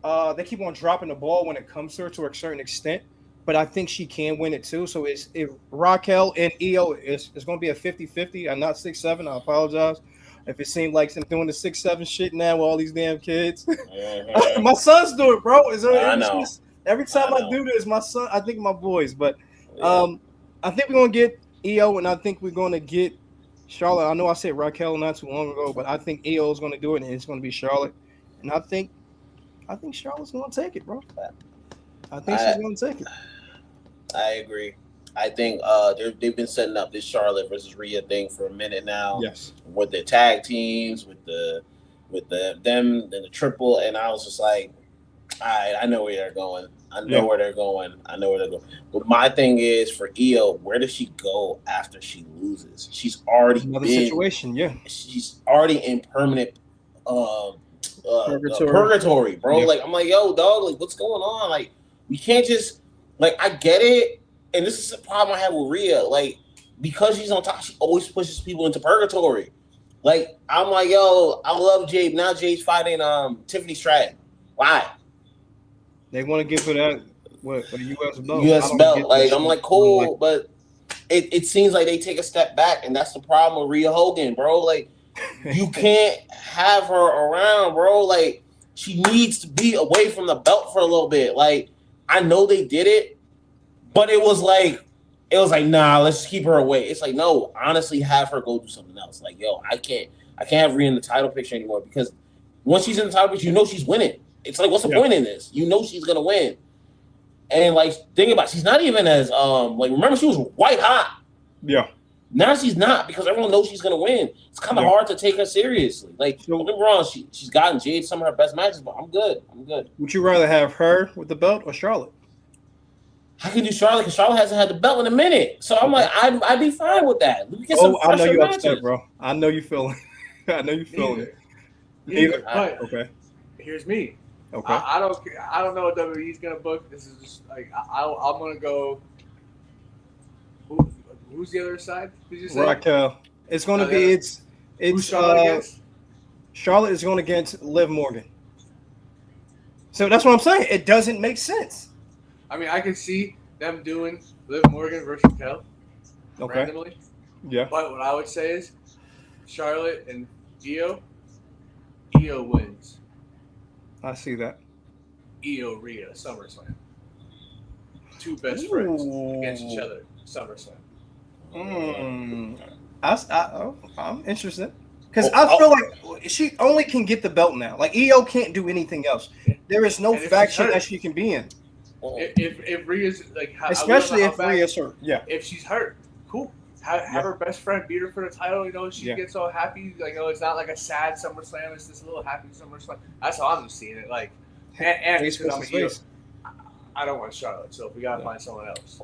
They keep on dropping the ball when it comes to her to a certain extent, but I think she can win it too. So it's Raquel and Io is going to be a 50-50. I'm not 6'7". I apologize if it seemed like I'm doing the 6'7" shit now with all these damn kids. Mhm. My sons do it, bro. I know. Every time I do this, my son, I think my boys, but I think we're gonna get Io, and I think we're gonna get Charlotte. I know I said Raquel not too long ago, but I think Io is gonna do it, and it's gonna be Charlotte. And I think Charlotte's gonna take it, bro. I think she's gonna take it. I agree. I think they've been setting up this Charlotte versus Rhea thing for a minute now. Yes. With the tag teams, with them and the triple, and I was just like, I know where they're going. I know where they're going. But my thing is for Io, where does she go after she loses? She's already Another situation, yeah. She's already in permanent purgatory, bro. Yeah. Like I'm like, yo, dog, like what's going on? Like we can't just like I get it, and this is the problem I have with Rhea. Like because she's on top, she always pushes people into purgatory. Like I'm like, yo, I love Jade. Now Jade's fighting Tiffany Stratton. Why? They want to give her that a U.S. belt. U.S. belt. Like I'm like, cool, but it seems like they take a step back, and that's the problem with Rhea Hogan, bro. Like you can't have her around, bro. Like she needs to be away from the belt for a little bit. Like I know they did it, but it was like nah, let's keep her away. It's like no, honestly, have her go do something else. Like yo, I can't have Rhea in the title picture anymore because once she's in the title picture, you know she's winning. It's like, what's the point in this? You know she's gonna win. And like, think about it, she's not even as like. Remember, she was white hot. Yeah. Now she's not because everyone knows she's gonna win. It's kind of hard to take her seriously. Like, don't get me wrong, she's gotten Jade some of her best matches, but I'm good. Would you rather have her with the belt or Charlotte? I can do Charlotte because Charlotte hasn't had the belt in a minute. So I'm like, I'd be fine with that. We get some I know you're matches. upset, bro. I know you feeling. I know you feeling it. But Okay. here's me. Okay. I don't know what WWE's gonna book. This is just like I'm gonna go. Who's the other side? Did you say? Raquel. It's going to be it's Charlotte is going against Liv Morgan. So that's what I'm saying. It doesn't make sense. I mean, I can see them doing Liv Morgan versus Raquel randomly. Yeah. But what I would say is Charlotte and Io wins. I see that. Io Rhea SummerSlam. Two best friends against each other SummerSlam. I'm interested because I feel like she only can get the belt now. Like Io can't do anything else. There is no faction that she can be in. If Rhea's like, especially if Rhea's hurt. Yeah. If she's hurt, cool. Have her best friend beat her for the title. You know, she gets all happy. Like, it's not like a sad SummerSlam. It's this little happy SummerSlam. That's how I'm seeing it. Like, and because I'm Io, I don't want Charlotte. So we gotta find someone else.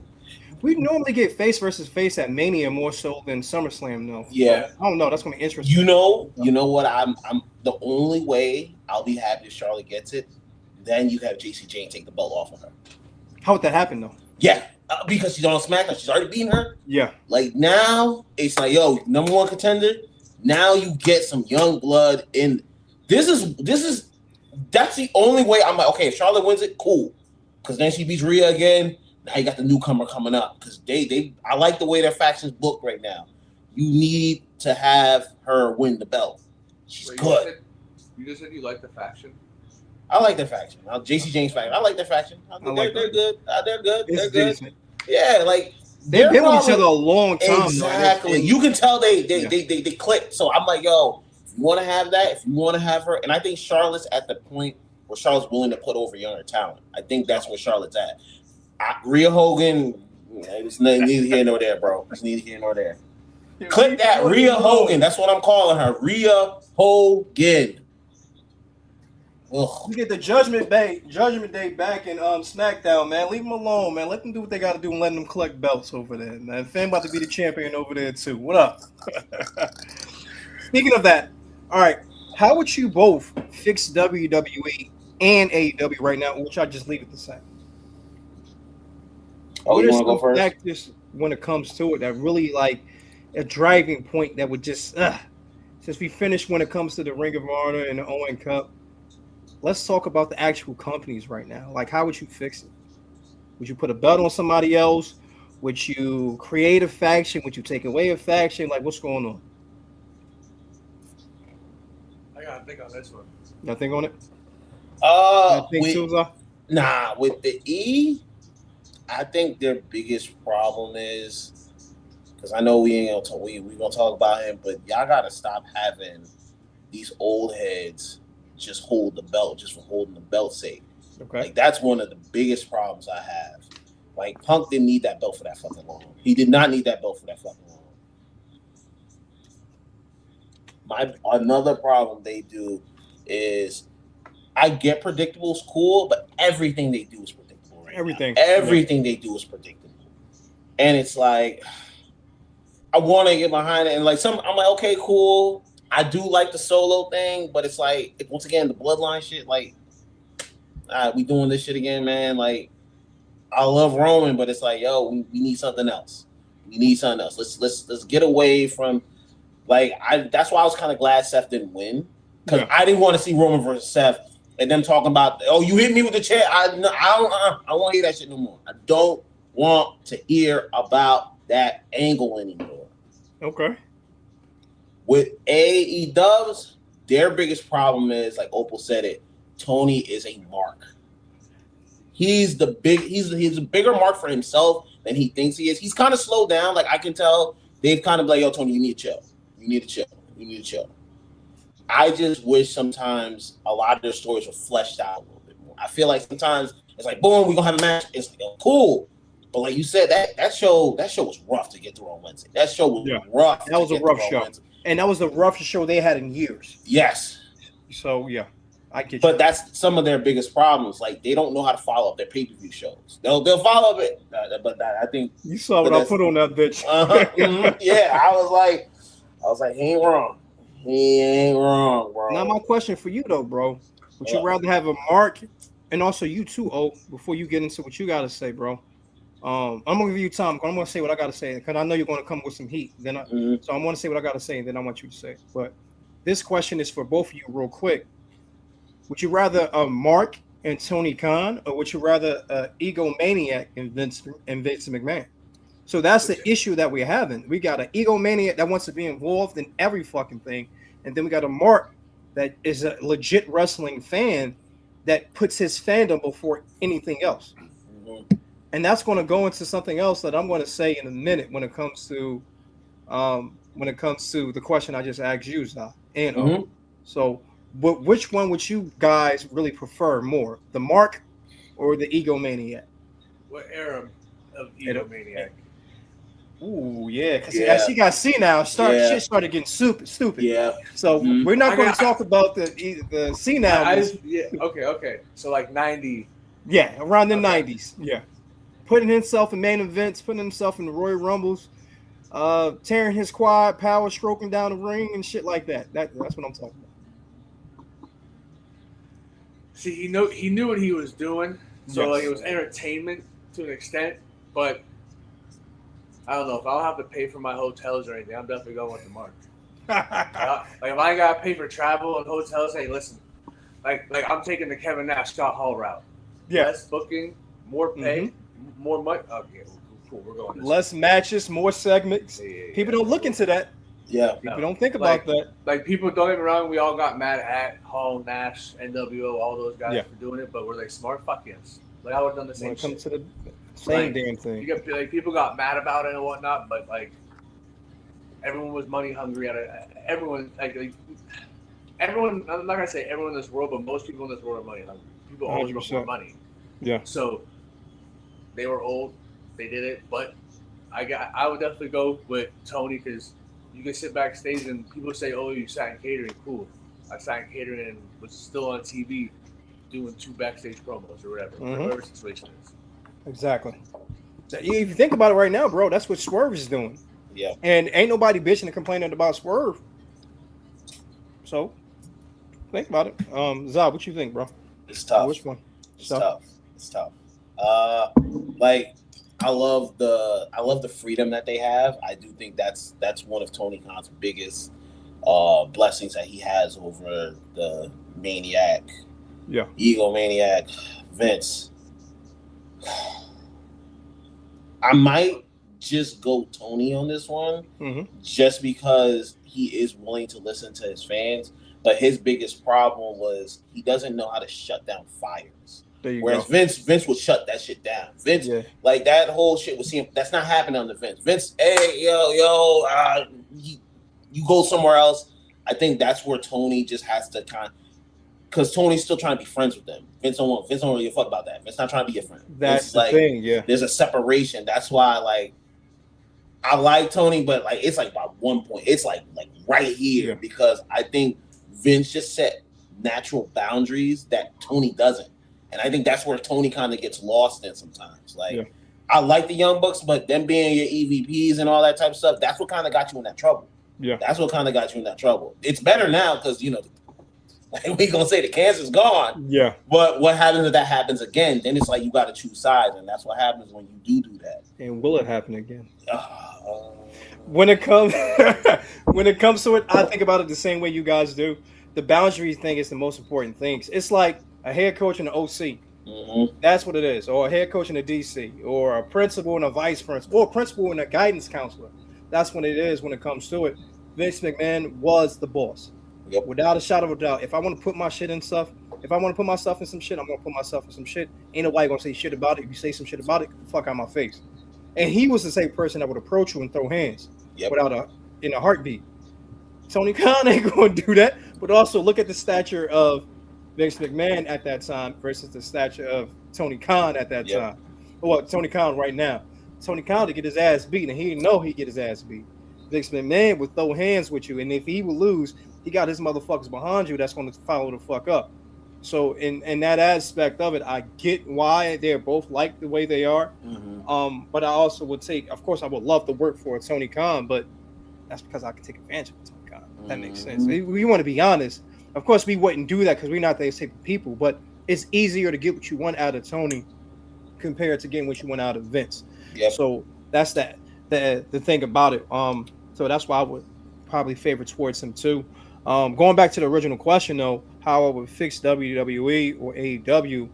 We normally get face versus face at Mania more so than SummerSlam, though. Yeah. I don't know. That's gonna be interesting. You know what? I'm the only way I'll be happy if Charlotte gets it. Then you have JC Jane take the belt off of her. How would that happen though? Yeah, because she's on SmackDown. She's already beaten her. Yeah. Like now, it's like, yo, number one contender. Now you get some young blood in. That's the only way I'm like, okay, if Charlotte wins it, cool. Because then she beats Rhea again. Now you got the newcomer coming up. Because I like the way their factions book right now. You need to have her win the belt. She's good. You just said you like the faction. I like their faction. JC James faction. I like their faction. They're good. They're good. They're good. Decent. Yeah, like they've been with each other a long time. Exactly. You can tell they click. So I'm like, yo, if you want to have that, if you want to have her, and I think Charlotte's at the point where Charlotte's willing to put over younger talent. I think that's where Charlotte's at. Rhea Hogan, it's neither here nor there, bro. It's neither here nor there. Click that, Rhea Hogan. That's what I'm calling her, Rhea Hogan. You get the Judgment Day back in SmackDown, man. Leave them alone, man. Let them do what they got to do and let them collect belts over there, man. Finn about to be the champion over there too. What up? Speaking of that, all right. How would you both fix WWE and AEW right now, which I just leave it the same? Oh, you want to go What are first? some factors when it comes to it that really like a driving point that would just since we finished when it comes to the Ring of Honor and the Owen Cup, let's talk about the actual companies right now. Like, how would you fix it? Would you put a belt on somebody else? Would you create a faction? Would you take away a faction? Like, what's going on? I gotta think on this one. Nothing on it? With the E, I think their biggest problem is, because I know we ain't gonna talk, we gonna talk about him, but y'all gotta stop having these old heads just hold the belt just for holding the belt's sake. Okay. Like, that's one of the biggest problems I have. Like, Punk didn't need that belt for that fucking long. He did not need that belt for that fucking long. Another problem they do is, I get predictable is cool, but everything they do is predictable right Everything. now. Everything they do is predictable. And it's like, I want to get behind it. And like I'm like, okay, cool. I do like the Solo thing, but it's like, once again, the bloodline shit, like, we doing this shit again, man. Like, I love Roman, but it's like, yo, we need something else. We need something else. Let's get away from, like, that's why I was kind of glad Seth didn't win, because I didn't want to see Roman versus Seth and them talking about, oh, you hit me with the chair. I won't hear that shit no more. I don't want to hear about that angle anymore. Okay. With AEW, their biggest problem is, like Opal said it, Tony is a mark. He's a bigger mark for himself than he thinks he is. He's kind of slowed down. Like, I can tell they've kind of like, yo, Tony, you need to chill. You need to chill. You need to chill. I just wish sometimes a lot of their stories were fleshed out a little bit more. I feel like sometimes it's like, boom, we're gonna have a match. It's like, oh, cool. But like you said, that show was rough to get through on Wednesday. That show was rough. That was a rough show. And that was the roughest show they had in years. Yes. So yeah, I get you. But that's some of their biggest problems. Like, they don't know how to follow up their pay-per-view shows. They'll follow up it, but I think you saw what I put on that bitch. Yeah, I was like, he ain't wrong. He ain't wrong, bro. Now my question for you though, bro. Would you rather have a mark, and also you too, before you get into what you gotta say, bro? I'm gonna give you time. I'm gonna say what I gotta say because I know you're gonna come with some heat. So I'm gonna say what I gotta say, and then I want you to say. But this question is for both of you, real quick. Would you rather a Mark and Tony Khan, or would you rather a egomaniac and Vince McMahon? So that's the issue that we're having. We got an egomaniac that wants to be involved in every fucking thing, and then we got a Mark that is a legit wrestling fan that puts his fandom before anything else. And that's going to go into something else that I'm going to say in a minute when it comes to the question I just asked you, Zah, and so, but which one would you guys really prefer more, the Mark or the egomaniac? What era of egomaniac? Ooh, yeah, because as you guys see now, shit started getting stupid. Yeah. So we're not going to talk about the senile. Okay. So like 90. Yeah, around the 90s. Yeah. Putting himself in main events, putting himself in the Royal Rumbles, tearing his quad, power stroking down the ring and shit like that. That's what I'm talking about. See, he knew what he was doing, so like, it was entertainment to an extent. But I don't know, if I'll have to pay for my hotels or anything, I'm definitely going with the Mark. Like, if I gotta pay for travel and hotels, hey, listen, like I'm taking the Kevin Nash Scott Hall route. Yeah. Less booking, more pay, more money. Okay, cool. We're going. Less matches, more segments. Yeah. People don't look into that. Yeah. People don't think about that. Like, people, don't get me wrong, we all got mad at Hall, Nash, NWO, all those guys for doing it, but were they smart? Fuck yes. Like, I would have done the same shit. When it comes to the same damn thing. You get, like, people got mad about it and whatnot, but like, everyone was money hungry. Everyone, everyone. I'm not gonna say everyone in this world, but most people in this world are money hungry. People always want more money. Yeah. So they were old. They did it, but I would definitely go with Tony, because you can sit backstage and people say, "Oh, you sat in catering, cool." I signed catering and was still on TV doing 2 backstage promos or whatever, whatever the situation is. Exactly. If you think about it right now, bro, that's what Swerve is doing. Yeah. And ain't nobody bitching and complaining about Swerve. So think about it. Zah, what you think, bro? It's tough. Which one? It's tough. It's tough. Like I love the freedom that they have. I do think that's one of Tony Khan's biggest blessings that he has over the maniac, egomaniac Vince. I might just go Tony on this one, just because he is willing to listen to his fans. But his biggest problem was he doesn't know how to shut down fires. Whereas Vince would shut that shit down. Vince, like that whole shit was him. That's not happening on the Vince. Vince, hey, you go somewhere else. I think that's where Tony just has to because Tony's still trying to be friends with them. Vince don't really give a fuck about that. Vince not trying to be a friend. That's the thing, There's a separation. That's why, like, I like Tony, but like it's like by 1 point. It's like right here because I think Vince just set natural boundaries that Tony doesn't. And I think that's where Tony kind of gets lost in sometimes. Like, I like the Young Bucks, but them being your EVPs and all that type of stuff, that's what kind of got you in that trouble. Yeah. That's what kind of got you in that trouble. It's better now because, you know, like we going to say the cancer's gone. Yeah. But what happens if that happens again? Then it's like you got to choose sides, and that's what happens when you do that. And will it happen again? When it comes to it, I think about it the same way you guys do. The boundaries thing is the most important thing. It's like a head coach and an OC. That's what it is. Or a head coach and a DC. Or a principal and a vice principal. Or a principal and a guidance counselor. That's what it is when it comes to it. Vince McMahon was the boss. Yep. Without a shadow of a doubt. If I want to put my shit in stuff, if I want to put myself in some shit, I'm going to put myself in some shit. Ain't nobody going to say shit about it. If you say some shit about it, fuck out my face. And he was the same person that would approach you and throw hands without in a heartbeat. Tony Khan ain't going to do that. But also look at the stature of Vince McMahon at that time versus the stature of Tony Khan at that time. Well, Tony Khan right now. Tony Khan to get his ass beat, and he didn't know he'd get his ass beat. Vince McMahon would throw hands with you, and if he would lose, he got his motherfuckers behind you that's going to follow the fuck up. So in that aspect of it, I get why they're both like the way they are. But I also would of course, I would love to work for Tony Khan, but that's because I can take advantage of Tony Khan. That makes sense. We want to be honest. Of course, we wouldn't do that because we're not those type of people, but it's easier to get what you want out of Tony compared to getting what you want out of Vince. So that's the thing about it. So that's why I would probably favor towards him too. Going back to the original question though, how I would fix WWE or AEW.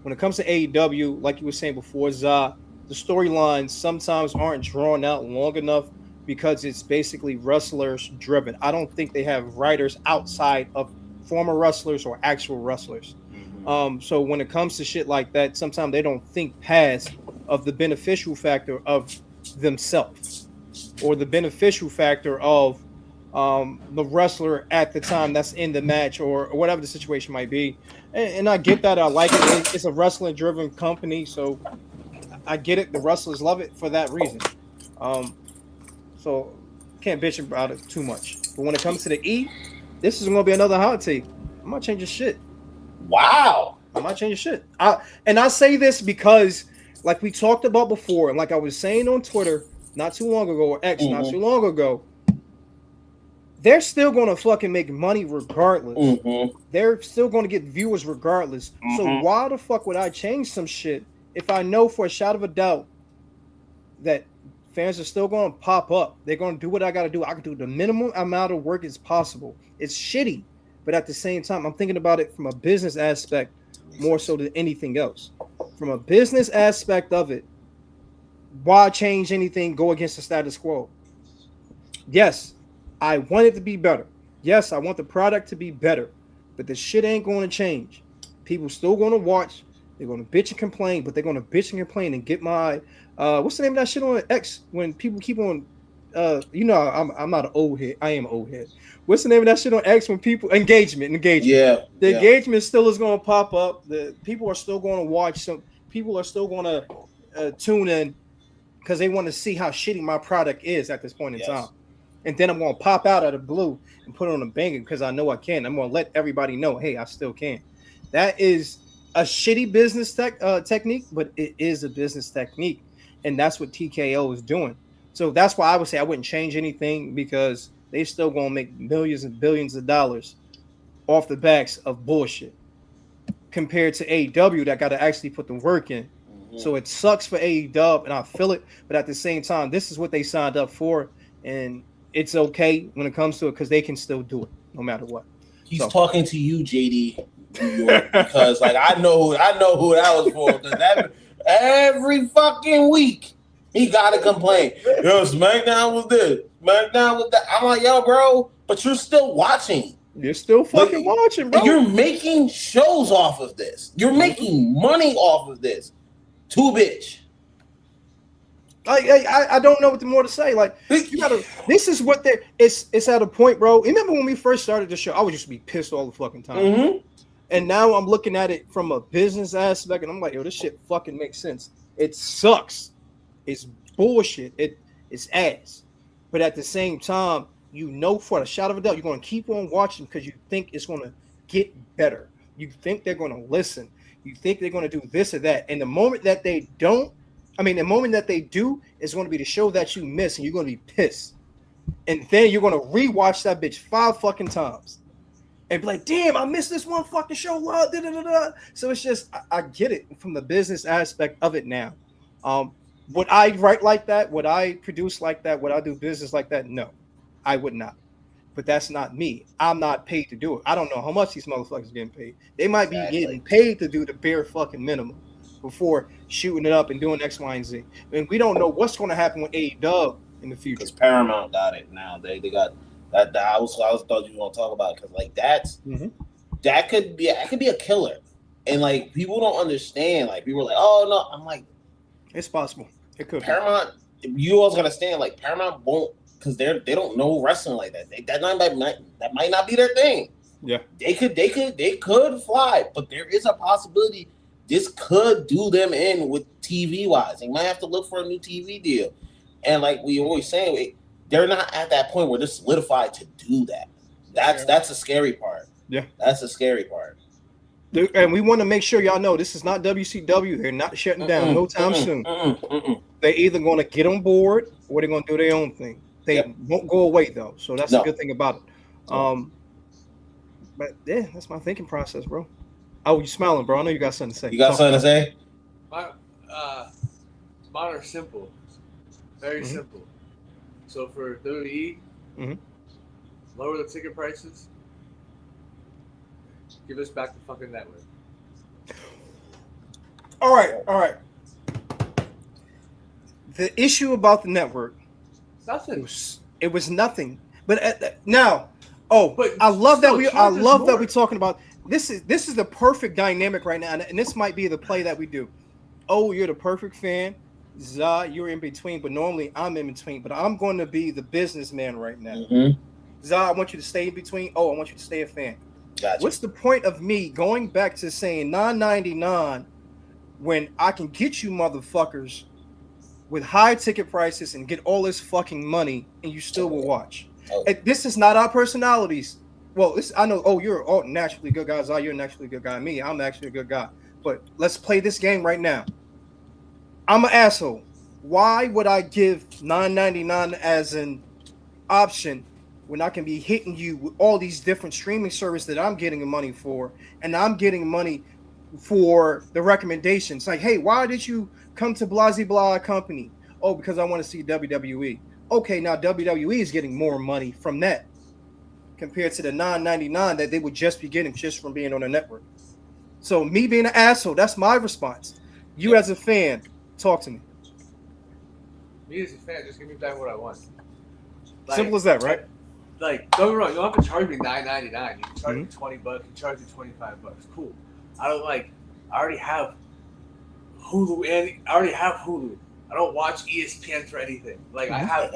When it comes to AEW, like you were saying before, Zah, the storylines sometimes aren't drawn out long enough because it's basically wrestlers driven. I don't think they have writers outside of former wrestlers or actual wrestlers. So when it comes to shit like that, sometimes they don't think past of the beneficial factor of themselves or the beneficial factor of the wrestler at the time that's in the match or whatever the situation might be. And I get that. I like it. It's a wrestling driven company. So I get it. The wrestlers love it for that reason. So can't bitch about it too much. But when it comes to the E, this is going to be another hot take. I'm not changing shit. Wow. I'm not changing shit. I say this because, like we talked about before, and like I was saying on Twitter not too long ago, or X not too long ago, they're still going to fucking make money regardless. They're still going to get viewers regardless. So why the fuck would I change some shit if I know for a shot of a doubt that fans are still going to pop up? They're going to do what I got to do. I can do the minimum amount of work as possible. It's shitty, but at the same time, I'm thinking about it from a business aspect more so than anything else. From a business aspect of it, why change anything, go against the status quo? Yes, I want it to be better. Yes, I want the product to be better, but the shit ain't going to change. People still going to watch. They're going to bitch and complain, but they're going to bitch and complain and get my what's the name of that shit on X when people keep on I'm not an old head. I am an old head. What's the name of that shit on X when people engagement? Yeah. The engagement still is going to pop up. The people are still going to watch. Some people are still going to tune in because they want to see how shitty my product is at this point in time. and then I'm going to pop out of the blue and put on a banger because I know I can. I'm going to let everybody know, hey, I still can. That is a shitty business technique, but it is a business technique, and that's what TKO is doing. So that's why I would say I wouldn't change anything because they still going to make millions and billions of dollars off the backs of bullshit compared to AEW that got to actually put the work in. So it sucks for AEW, and I feel it. But at the same time, this is what they signed up for, and it's okay when it comes to it because they can still do it no matter what. He's talking to you, JD, New York, because like I know who that was for. Because every fucking week he gotta complain. Yo, SmackDown was this, SmackDown was that. I'm like, yo, bro, but you're still watching. You're still fucking watching, bro. You're making shows off of this. You're making money off of this. Too bitch. I don't know what more to say. Like you gotta. This is what they. It's at a point, bro. Remember when we first started the show? I would just be pissed all the fucking time. And now I'm looking at it from a business aspect, and I'm like, yo, this shit fucking makes sense. It sucks. It's bullshit. It's ass. But at the same time, you know for a shot of a doubt, you're gonna keep on watching because you think it's gonna get better. You think they're gonna listen. You think they're going to do this or that. And the moment that they don't, the moment that they do is going to be the show that you miss, and you're going to be pissed. And then you're going to rewatch that bitch 5 fucking times and be like, damn, I missed this one fucking show. So it's just, I get it from the business aspect of it now. Would I write like that? Would I produce like that? Would I do business like that? No, I would not. But that's not me. I'm not paid to do it. I don't know how much these motherfuckers are getting paid. They might be getting paid to do the bare fucking minimum before shooting it up and doing X, Y, and Z. And we don't know what's going to happen with AEW in the future. Because Paramount got it now. They got that. I thought you were going to talk about it because like that could be a killer. And like people don't understand. Like people are like, oh no. I'm like, it's possible. It could. Paramount. You always gotta stand. Like Paramount won't. Because they don't know wrestling like that. That might not be their thing. Yeah, they could fly, but there is a possibility this could do them in with TV wise. They might have to look for a new TV deal, and like we always say, they're not at that point where they're solidified to do that. That's a scary part. Yeah, that's a scary part. And we want to make sure y'all know this is not WCW. They're not shutting down no time soon. They're either going to get on board or they're going to do their own thing. They won't go away though, so that's a good thing about it. But yeah, that's my thinking process, bro. Oh, you smiling, bro? I know you got something to say. You got something to say? Mine are simple, very simple. So for WWE, lower the ticket prices, give us back the fucking network. All right. The issue about the network. Nothing. It was nothing. But now, I love that we're talking about this is the perfect dynamic right now, and this might be the play that we do. Oh, you're the perfect fan. Zah, you're in between, but normally I'm in between. But I'm going to be the businessman right now. Zah, I want you to stay in between. Oh, I want you to stay a fan. Gotcha. What's the point of me going back to saying $9.99 when I can get you motherfuckers with high ticket prices and get all this fucking money and you still will watch? This is not our personalities. Well, I know, you're all naturally good guys. You're a naturally good guy. Me, I'm actually a good guy. But let's play this game right now. I'm an asshole. Why would I give $9.99 as an option when I can be hitting you with all these different streaming services that I'm getting money for, and I'm getting money for the recommendations? Like, hey, why did you come to Blasey Blah Company? Oh, because I want to see WWE. Okay, now WWE is getting more money from that compared to the $9.99 that they would just be getting just from being on the network. So me being an asshole, that's my response. You as a fan, talk to me. Me as a fan, just give me back what I want. Simple as that, right? Like, don't get me wrong, you don't have to charge me $9.99. You can charge me $20, you can charge me $25. Cool. I already have Hulu. I don't watch ESPN for anything. Like I have,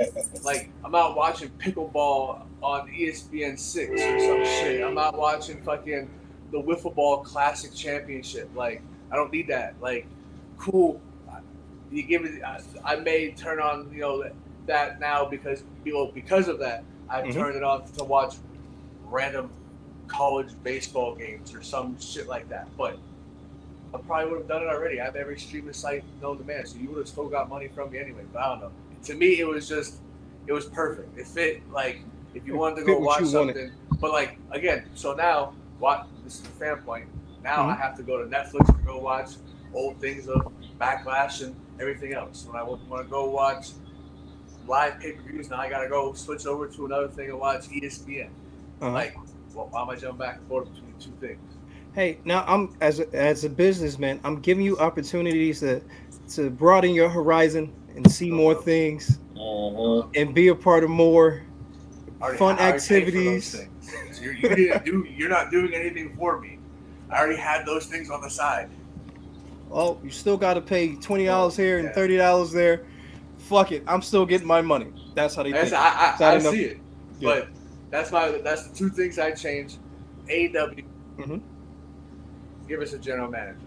I'm out watching pickleball on ESPN 6 or some shit. I'm out watching fucking the Wiffle Ball Classic Championship. Like I don't need that. Like, cool. You give me. I may turn on that now because of that, I've turned it on to watch random college baseball games or some shit like that. But I probably would have done it already. I have every streaming site known to man, so you would have still got money from me anyway. But I don't know. To me, it was perfect. It fit, like, if you wanted to go watch something. But, like, again, so now, this is the fan point. Now I have to go to Netflix to go watch old things of Backlash and everything else. When I want to go watch live pay-per-views, now I got to go switch over to another thing and watch ESPN. Like, well, why am I jumping back and forth between two things? Hey, now I'm as a businessman, I'm giving you opportunities to broaden your horizon and see more things and be a part of more fun activities. So you're not doing anything for me. I already had those things on the side. Oh, you still got to pay $20 here and $30 there. Fuck it, I'm still getting my money. That's how they think. I see it, but that's the two things I changed. AEW. Give us a general manager.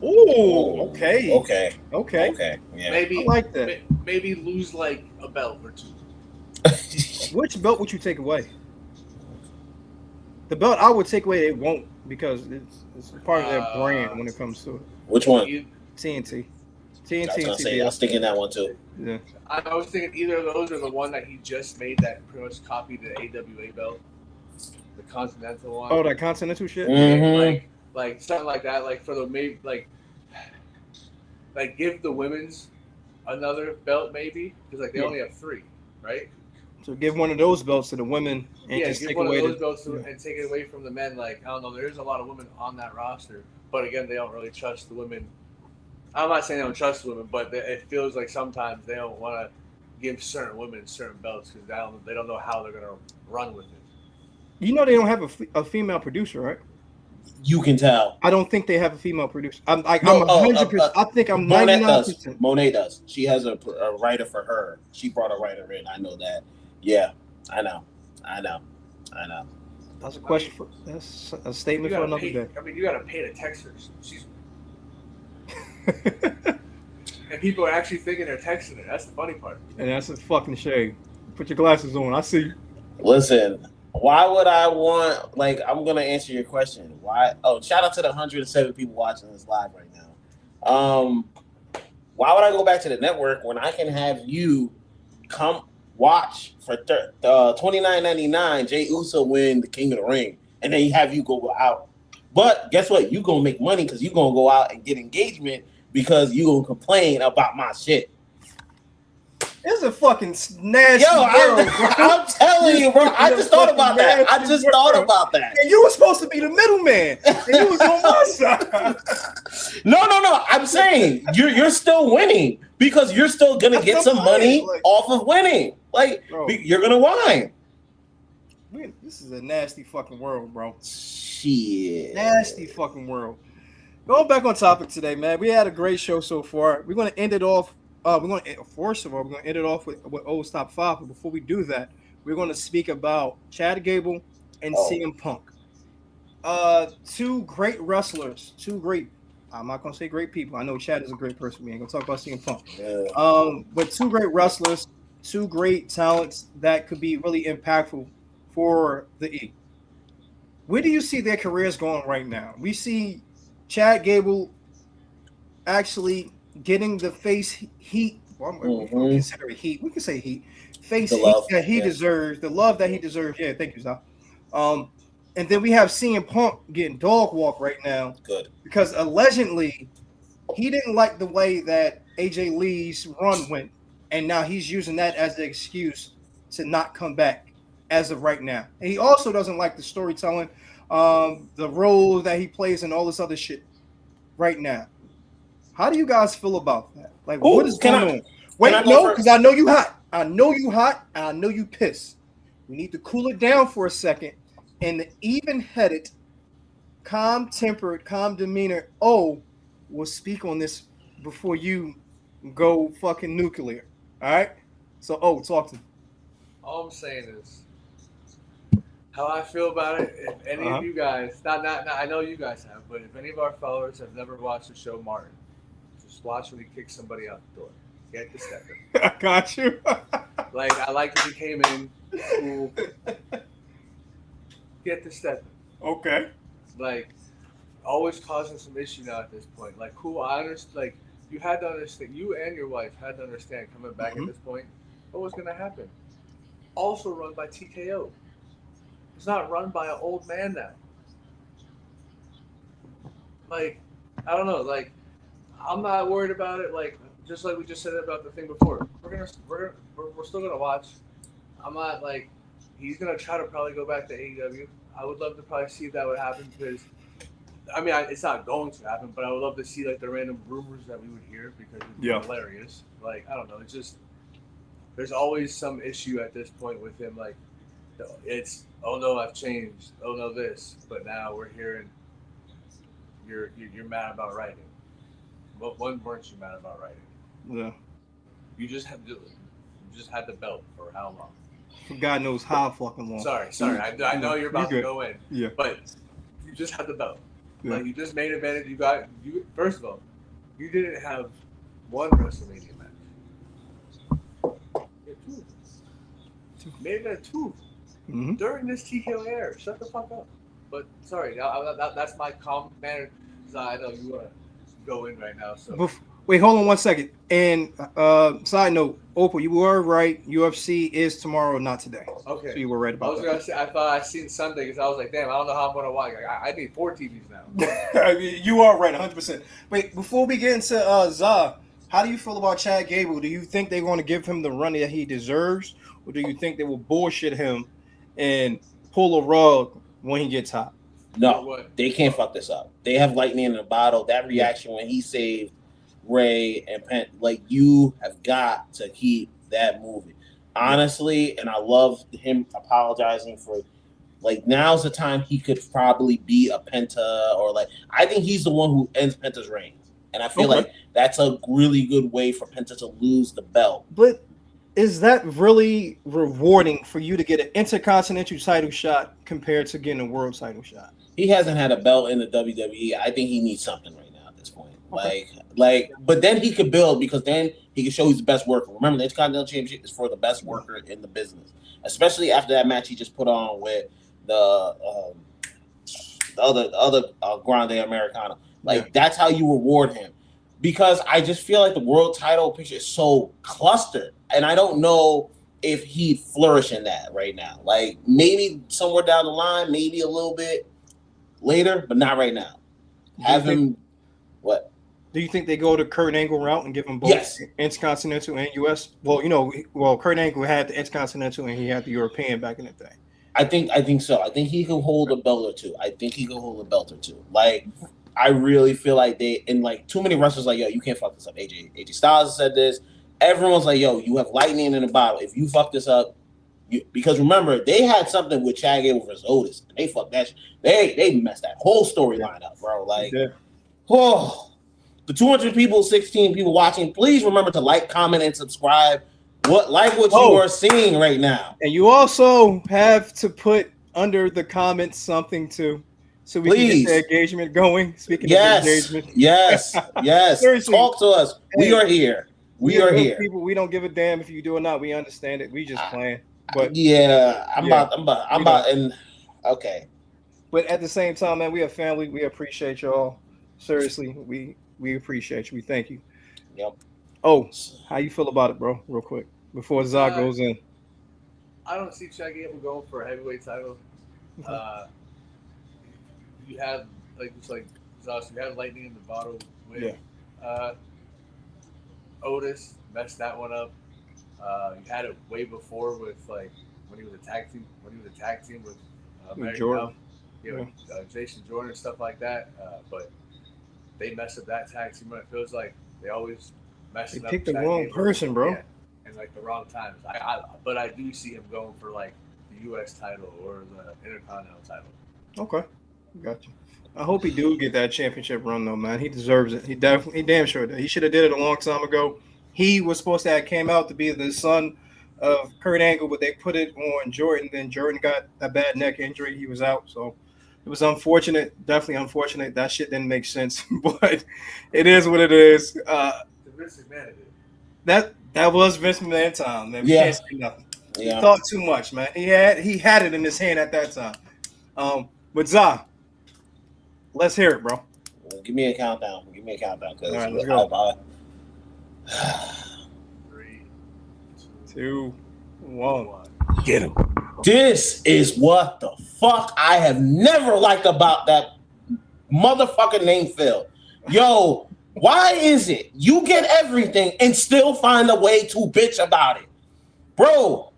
Oh, okay. Yeah. Maybe I like that. Maybe lose like a belt or two. Which belt would you take away? The belt I would take away, they won't, because it's part of their brand when it comes to it. Which one? TNT. I was gonna say, I was thinking that one too. Yeah. I was thinking either of those or the one that he just made that pretty much copied the AWA belt, the Continental one. Oh, that Continental shit. Like something like that. Like for the maybe like give the women's another belt maybe because like they only have 3, right? So give one of those belts to the women and just give take one away of those belts and take it away from the men. Like I don't know, there's a lot of women on that roster, but again, they don't really trust the women. I'm not saying they don't trust the women, but it feels like sometimes they don't want to give certain women certain belts because they don't know how they're gonna run with it. You know they don't have a female producer, right? You can tell. I don't think they have a female producer. I'm 100%. I think I'm 99%. Monet does. She has a writer for her. She brought a writer in. I know that. Yeah, I know. That's a question that's a statement for another day. I mean, you got to pay to text her. And people are actually thinking they're texting her. That's the funny part. And that's a fucking shame. Put your glasses on. I see. Listen. Why would I want, like, I'm going to answer your question. Why? Oh, shout out to the 107 people watching this live right now. Why would I go back to the network when I can have you come watch for $29.99 Jey Uso win the King of the Ring, and then have you go out. But guess what? You're going to make money because you're going to go out and get engagement because you're going to complain about my shit. It's a fucking nasty world, I'm telling you, bro. I just thought about that. And you were supposed to be the middleman. And you was on my side. No. I'm saying you're still winning because you're still gonna get some money off of winning. Like, bro, you're gonna whine. This is a nasty fucking world, bro. Shit. Nasty fucking world. Going back on topic today, man. We had a great show so far. We're gonna end it off. First of all, we're going to end it off with O's top 5. But before we do that, we're going to speak about Chad Gable and CM Punk. 2 great wrestlers. 2 great. I'm not going to say great people. I know Chad is a great person. We ain't going to talk about CM Punk. Yeah. But 2 great wrestlers, 2 great talents that could be really impactful for the E. Where do you see their careers going right now? We see Chad Gable actually getting the face heat. Well, we can consider it heat. We can say heat. Face the heat that he deserves. The love that he deserves. Yeah, thank you, Zal. And then we have CM Punk getting dog walk right now. Good. Because allegedly he didn't like the way that AJ Lee's run went. And now he's using that as the excuse to not come back as of right now. And he also doesn't like the storytelling, the role that he plays and all this other shit right now. How do you guys feel about that? Like, what is going on? Wait, no, because I know you hot. I know you hot. And I know you pissed. We need to cool it down for a second. And the even-headed, calm-tempered, calm demeanor will speak on this before you go fucking nuclear. All right? So, talk to me. All I'm saying is how I feel about it. If any of you guys, not, I know you guys have, but if any of our followers have never watched the show Martin, just watch when he kicks somebody out the door. Get the stepping. I got you. Like, I like that he came in. Cool. Get the stepping. Okay. Like, always causing some issue now at this point. Like, cool, I understand. Like, you had to understand, you and your wife had to understand coming back at this point what was going to happen. Also run by TKO. It's not run by an old man now. Like, I don't know. Like, I'm not worried about it. Like, just like we just said about the thing before, we're still gonna watch. I'm not like he's gonna try to probably go back to AEW. I would love to probably see if that would happen because, I mean, it's not going to happen, but I would love to see like the random rumors that we would hear because it'd be hilarious. Like, I don't know. It's just there's always some issue at this point with him. Like, it's oh no, I've changed. Oh no, this. But now we're hearing you're mad about writing. But when weren't you mad about writing? Yeah. You just had the belt for how long? God knows how fucking long. Sorry. I know you're about to go in. Yeah. But you just had the belt. Yeah. Like, you just main evented. You first of all, you didn't have one WrestleMania match. You had two. Main event 2 during this TKO era. Shut the fuck up. But sorry, that's my calm manner. I know you want to go in right now. So wait, hold on 1 second. And side note, Opal, you were right. UFC is tomorrow, not today. Okay. So you were right about that. I was gonna say I thought I seen Sunday because I was like, damn, I don't know how I'm gonna watch. I need 4 TVs now. I mean, you are right, 100%. Wait, before we get into Za, how do you feel about Chad Gable? Do you think they're going to give him the run that he deserves, or do you think they will bullshit him and pull a rug when he gets hot? No, they can't fuck this up. They have lightning in a bottle. That reaction when he saved Ray and Penn, like, you have got to keep that moving. Honestly, and I love him apologizing for, like, now's the time he could probably be a Penta, or like, I think he's the one who ends Penta's reign. And I feel like that's a really good way for Penta to lose the belt. But is that really rewarding for you to get an intercontinental title shot compared to getting a world title shot? He hasn't had a belt in the WWE. I think he needs something right now at this point. Like, but then he could build, because then he can show he's the best worker. Remember, the Intercontinental Championship is for the best worker in the business, especially after that match he just put on with the other Grande Americana. Like, that's how you reward him. Because I just feel like the world title picture is so clustered, and I don't know if he'd flourish in that right now. Like, maybe somewhere down the line, maybe a little bit later, but not right now. What? Do you think they go to Kurt Angle route and give him both Intercontinental and US? Well, Kurt Angle had the Intercontinental and he had the European back in the day. I think so. I think he can hold a belt or two. Like, I really feel like too many wrestlers like, yo, you can't fuck this up. AJ Styles said this. Everyone's like, yo, you have lightning in a bottle. If you fuck this up, because remember, they had something with Chad Gable versus Otis. They fucked that shit. They messed that whole storyline up, bro. Like, the 200 people, 16 people watching, please remember to like, comment, and subscribe. What you are seeing right now. And you also have to put under the comments something too, so we can get the engagement going. Speaking of engagement. Yes. Seriously, talk to us. We are here. We are here. People, we don't give a damn if you do or not. We understand it. We just playing. But okay. But at the same time, man, we are family. We appreciate y'all. Seriously, we appreciate you. We thank you. Yep. Oh, how you feel about it, bro? Real quick before Zah goes in. I don't see Chad Gable going for a heavyweight title. You have Zah, you have lightning in the bottle with Otis. Messed that one up. You had it way before with when he was a tag team with Jordan. Jason Jordan and stuff like that. But they messed up that tag team. It feels like they always mess it up. They picked the wrong person, bro. Yeah, and the wrong times. But I do see him going for the U.S. title or the Intercontinental title. Okay, got you. I hope he do get that championship run though, man. He deserves it. He damn sure did. He should have did it a long time ago. He was supposed to have came out to be the son of Kurt Angle, but they put it on Jordan. Then Jordan got a bad neck injury. He was out, so it was unfortunate. Definitely unfortunate. That shit didn't make sense, but it is what it is. The Vince McMahon did. That was Vince McMahon time, man. We Yeah. can't say nothing. Yeah. He thought too much, man. He had it in his hand at that time. But Za, let's hear it, bro. Give me a countdown. All right, let's go. 3, 2, 1. Get him. This is what the fuck I have never liked about that motherfucker named Phil. Yo, why is it you get everything and still find a way to bitch about it? Bro,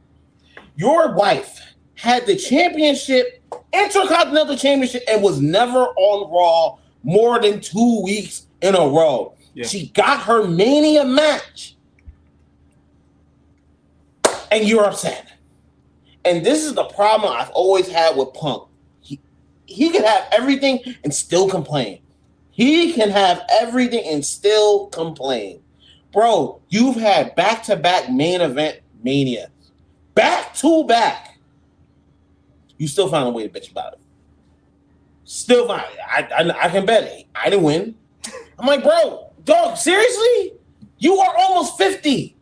your wife had the championship, Intercontinental Championship, and was never on Raw more than 2 weeks in a row. Yeah. She got her Mania match. And you're upset. And this is the problem I've always had with Punk. He can have everything and still complain. He can have everything and still complain. Bro, you've had back-to-back main event Mania. Back-to-back. You still found a way to bitch about it. Still find it. I can bet it. I didn't win. I'm like, bro, dog, seriously? You are almost 50.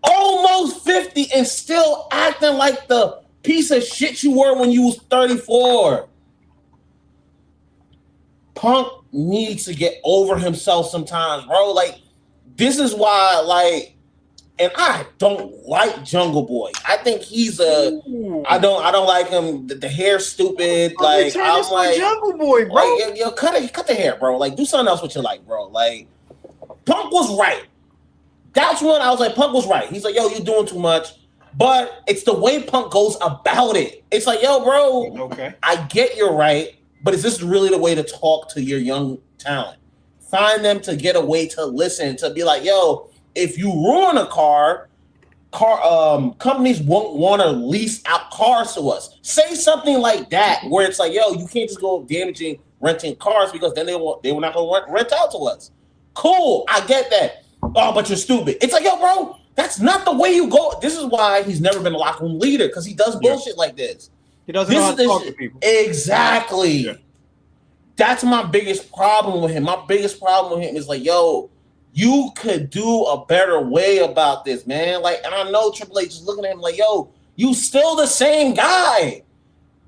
Almost 50 and still acting like the piece of shit you were when you was 34. Punk needs to get over himself sometimes, bro. Like, this is why, like, and I don't like Jungle Boy. I think he's I don't like him. The hair's stupid. Like, I'm like Jungle Boy, bro. Like, yo, cut the hair, bro. Like, do something else with your life, bro. Like, Punk was right. That's when I was like, Punk was right. He's like, yo, you're doing too much. But it's the way Punk goes about it. It's like, yo, bro, okay, I get you're right, but is this really the way to talk to your young talent? Find them to get a way to listen, to be like, yo, if you ruin a car companies won't want to lease out cars to us. Say something like that, where it's like, yo, you can't just go renting cars, because then they were not going to rent out to us. Cool, I get that. Oh, but you're stupid. It's like, yo, bro, that's not the way you go. This is why he's never been a locker room leader, because he does bullshit like this. He doesn't know how to talk to people. Exactly. Yeah. That's my biggest problem with him. My biggest problem with him is like, yo, you could do a better way about this, man. Like, and I know Triple H is looking at him like, yo, you still the same guy.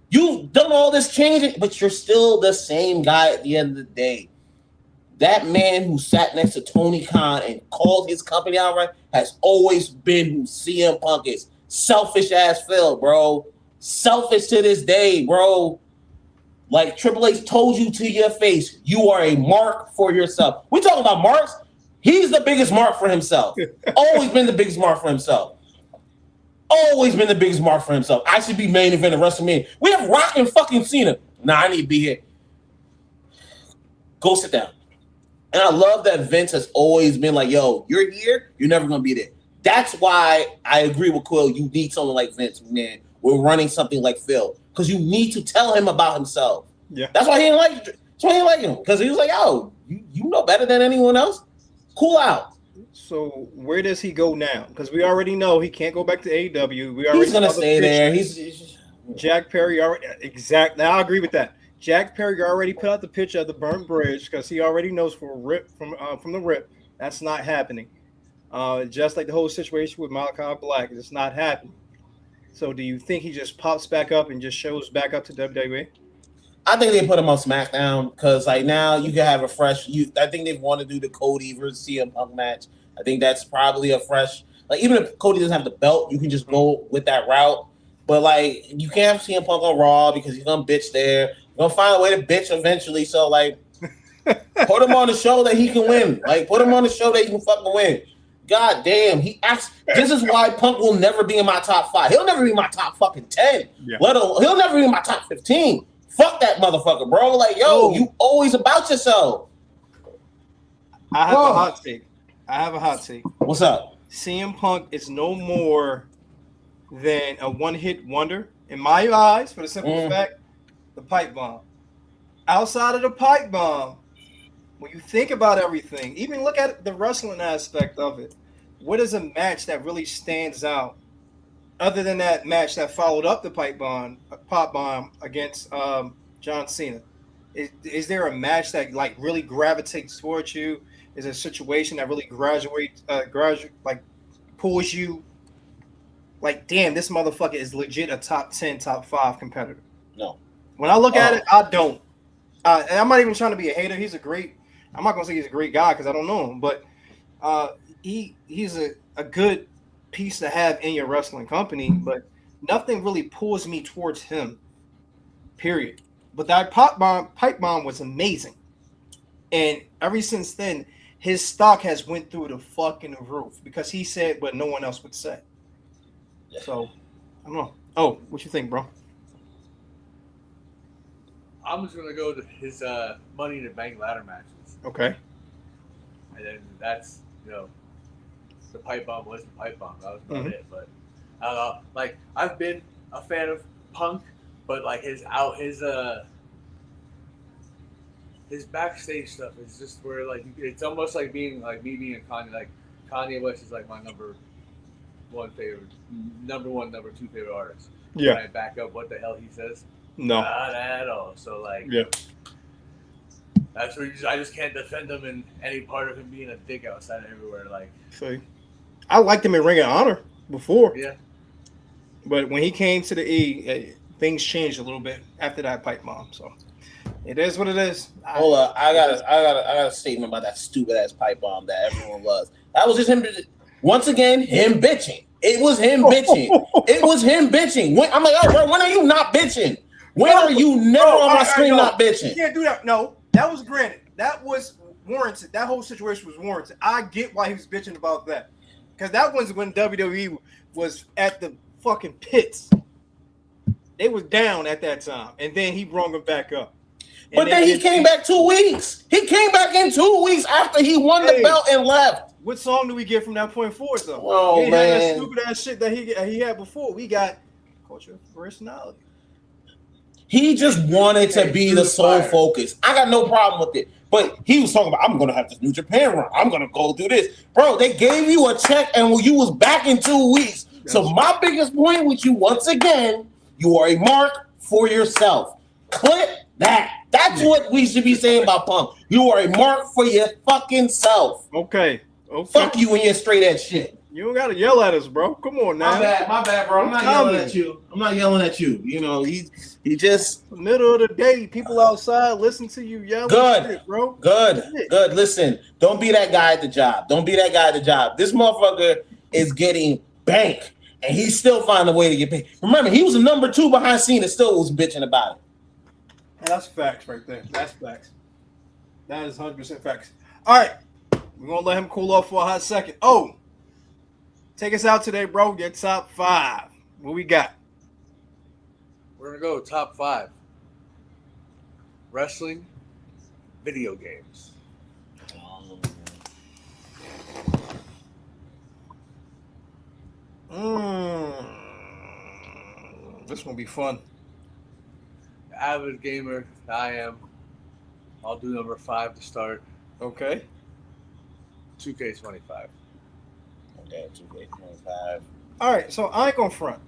You've done all this changing, but you're still the same guy at the end of the day. That man who sat next to Tony Khan and called his company outright has always been who CM Punk is. Selfish ass Phil, bro. Selfish to this day, bro. Like Triple H told you to your face, you are a mark for yourself. We talking about marks. He's the biggest mark for himself. Always been the biggest mark for himself. Always been the biggest mark for himself. I should be main event of WrestleMania. We have Rock and fucking Cena. Nah, I need to be here. Go sit down. And I love that Vince has always been like, yo, you're here, you're never going to be there. That's why I agree with Quill. You need someone like Vince, man. We're running something like Phil. Because you need to tell him about himself. Yeah. That's why he didn't like you. That's why he didn't like him. Because he was like, yo, you know better than anyone else. Cool out. So where does he go now? Because we already know he can't go back to AEW. He's going to stay there. He's Jack Perry already exactly. I agree with that. Jack Perry already put out the picture of the burnt bridge, because he already knows from the rip that's not happening. Just like the whole situation with Malachi Black, it's not happening. So do you think he just pops back up and just shows back up to WWE? I think they put him on SmackDown, because like now you can have a fresh. I think they want to do the Cody versus CM Punk match. I think that's probably a fresh. Like, even if Cody doesn't have the belt, you can just go with that route. But like, you can't have CM Punk on Raw because he's gonna bitch there. You're gonna find a way to bitch eventually. So like, put him on the show that he can win. Like, put him on the show that he can fucking win. God damn, this is why Punk will never be in my top 5. He'll never be in my top fucking 10. Yeah. He'll never be in my top 15. Fuck that motherfucker, bro. Like, yo, you always about yourself. I have a hot take. What's up? CM Punk is no more than a one-hit wonder in my eyes, for the simple fact, the pipe bomb. Outside of the pipe bomb, when you think about everything, even look at the wrestling aspect of it, what is a match that really stands out other than that match that followed up the pop bomb against John Cena? Is there a match that like really gravitates towards you? Is there a situation that really like pulls you? Like, damn, this motherfucker is legit a top 10, top 5 competitor. No. When I look at it, I don't. And I'm not even trying to be a hater. I'm not gonna say he's a great guy because I don't know him, but he's a good piece to have in your wrestling company. But nothing really pulls me towards him. Period. But that pipe bomb was amazing, and ever since then, his stock has went through the fucking roof because he said what no one else would say. So, I don't know. Oh, what you think, bro? I'm just gonna go to his Money in the Bank ladder matches. Okay. And then that's the pipe bomb was the pipe bomb. That was about it. But I don't know. Like I've been a fan of Punk, but like his backstage stuff is just where like it's almost like being like me being a Kanye. Like Kanye West is like my number one, number two favorite artist. Yeah. When I back up what the hell he says. No. Not at all. So like that's where I just can't defend him in any part of him being a dick outside of everywhere. Like see, I liked him in Ring of Honor before. Yeah. But when he came to the E, things changed a little bit after that pipe bomb. So it is what it is. Hold up, I got a statement about that stupid ass pipe bomb that everyone loves. That was just him. Once again, him bitching. It was him bitching. It was him bitching. I'm like, oh, bro, when are you not bitching? When are you never on my screen not bitching? You can't do that. No, that was granted. That was warranted. That whole situation was warranted. I get why he was bitching about that. Because that was when WWE was at the fucking pits. They was down at that time. And then he brought them back up. But then he came back 2 weeks. He came back in 2 weeks after he won the belt and left. What song do we get from that point forward, though? Oh, man. Had that stupid ass shit that he had before. We got Culture of Personality. He just wanted to be the sole focus. I got no problem with it. But he was talking about, I'm going to have this New Japan run. I'm going to go do this. Bro, they gave you a check and you was back in 2 weeks. So my biggest point with you, once again, you are a mark for yourself. Clip that. That's what we should be saying about Punk. You are a mark for your fucking self. Okay. Fuck you and your straight ass shit. You don't gotta yell at us, bro. Come on now. My bad, bro. I'm not yelling at you. I'm not yelling at you. You know, he just middle of the day, people outside listen to you yell. Good, shit, bro. Good. Listen, don't be that guy at the job. This motherfucker is getting bank, and he's still finding a way to get paid. Remember, he was a number 2 behind scene and still was bitching about it. And that's facts right there. That's facts. That is 100% facts. All right, we're gonna let him cool off for a hot second. Oh. Take us out today, bro. Your top 5. What we got? We're going to go top 5. Wrestling, video games. This will be fun. Avid gamer, I am. I'll do number 5 to start. Okay. 2K25. Okay, 2K25. All right, so I ain't gonna front.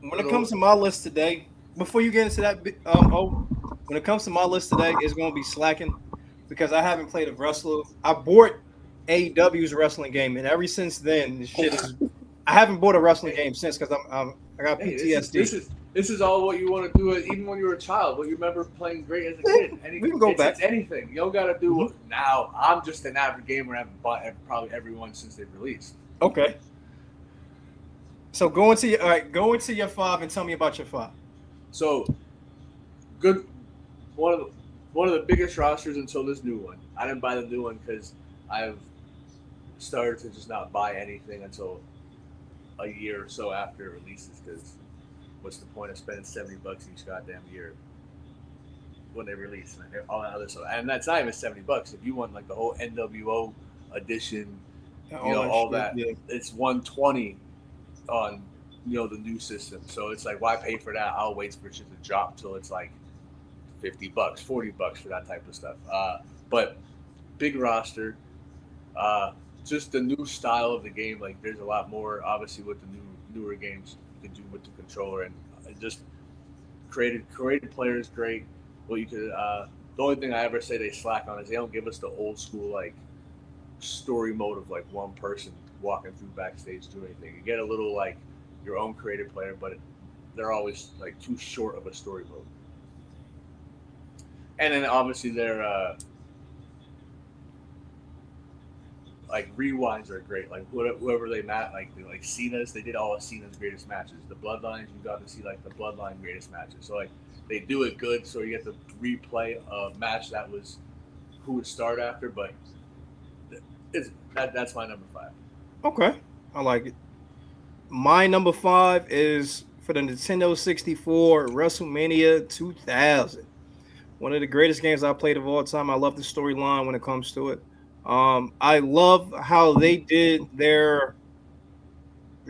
When it comes to my list today, before you get into that, when it comes to my list today, it's gonna be slacking because I haven't played a wrestler. I bought AEW's wrestling game, and ever since then, this shit is. I haven't bought a wrestling game since because I got PTSD. This is all what you want to do, even when you were a child. What you remember playing great as a kid. We can go back. It's anything. You don't gotta do now. I'm just an avid gamer. I've bought probably everyone since they've released. Okay. So go into your 5 and tell me about your 5. So good. One of the biggest rosters until this new one. I didn't buy the new one because I've started to just not buy anything until a year or so after it releases. Because what's the point of spending $70 each goddamn year when they release and all that other stuff? And that's not even $70. If you want like the whole NWO edition, all that, it's $120 on the new system. So it's like, why pay for that? I'll wait for shit to drop till it's like $50, $40 for that type of stuff. But big roster, just the new style of the game. Like there's a lot more obviously with the newer games you can do with the controller, and just created players great. What you could The only thing I ever say they slack on is they don't give us the old school like story mode of like one person walking through backstage doing anything. You get a little like your own creative player, but they're always like too short of a story mode. And then obviously their like rewinds are great. Like whoever they met, like Cena's, they did all of Cena's greatest matches. The Bloodlines, you got to see like the Bloodline greatest matches. So like they do it good, so you get to replay a match that was who would start after. But that's my number 5. Okay, I like it. My number 5 is for the Nintendo 64 WrestleMania 2000. One of the greatest games I played of all time. I love the storyline when it comes to it. I love how they did the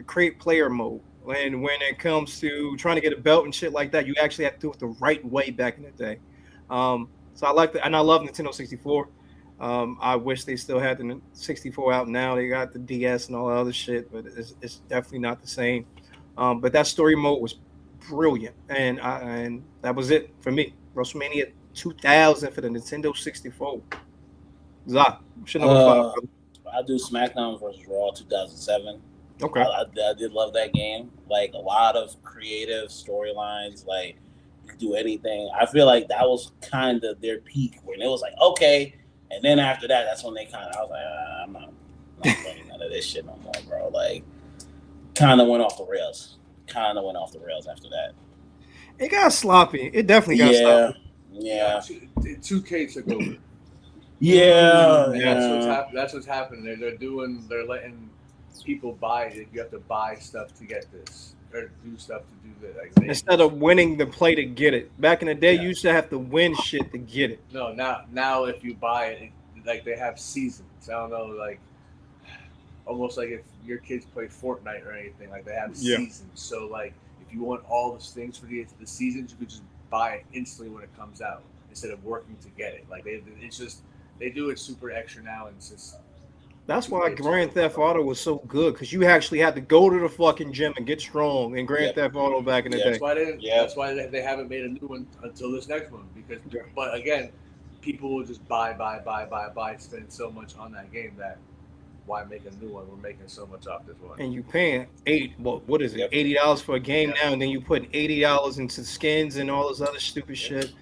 create player mode. When it comes to trying to get a belt and shit like that, you actually have to do it the right way back in the day. So I like that, and I love Nintendo 64. I wish they still had the 64 out now. They got the DS and all that other shit, but it's definitely not the same. But that story mode was brilliant, and that was it for me. WrestleMania 2000 for the Nintendo 64. Zach, what's your number 5? I do SmackDown versus Raw 2007. Okay. I did love that game. Like a lot of creative storylines. Like you could do anything. I feel like that was kind of their peak when it was like okay, and then after that, that's when they kind of I was like I'm not playing none of this shit no more, bro. Like kind of went off the rails. Kind of went off the rails after that. It got sloppy. It definitely got sloppy. Yeah. 2K took over. Yeah. That's what's happening. They're letting people buy it. You have to buy stuff to get this or do stuff to do that. Like instead of winning the play to get it. Back in the day, you used to have to win shit to get it. No, now if you buy it, like they have seasons. I don't know, like almost like if your kids play Fortnite or anything, like they have seasons. So like if you want all those things for the seasons, you could just buy it instantly when it comes out instead of working to get it. Like they do it super extra now, and it's just. That's why Grand Theft Auto was so good, because you actually had to go to the fucking gym and get strong in Grand Theft Auto back in the day. That's why they haven't made a new one until this next one. But again, people will just buy, spend so much on that game that why make a new one? We're making so much off this one. And you paying what is it? $80 for a game now, and then you put $80 into skins and all this other stupid shit.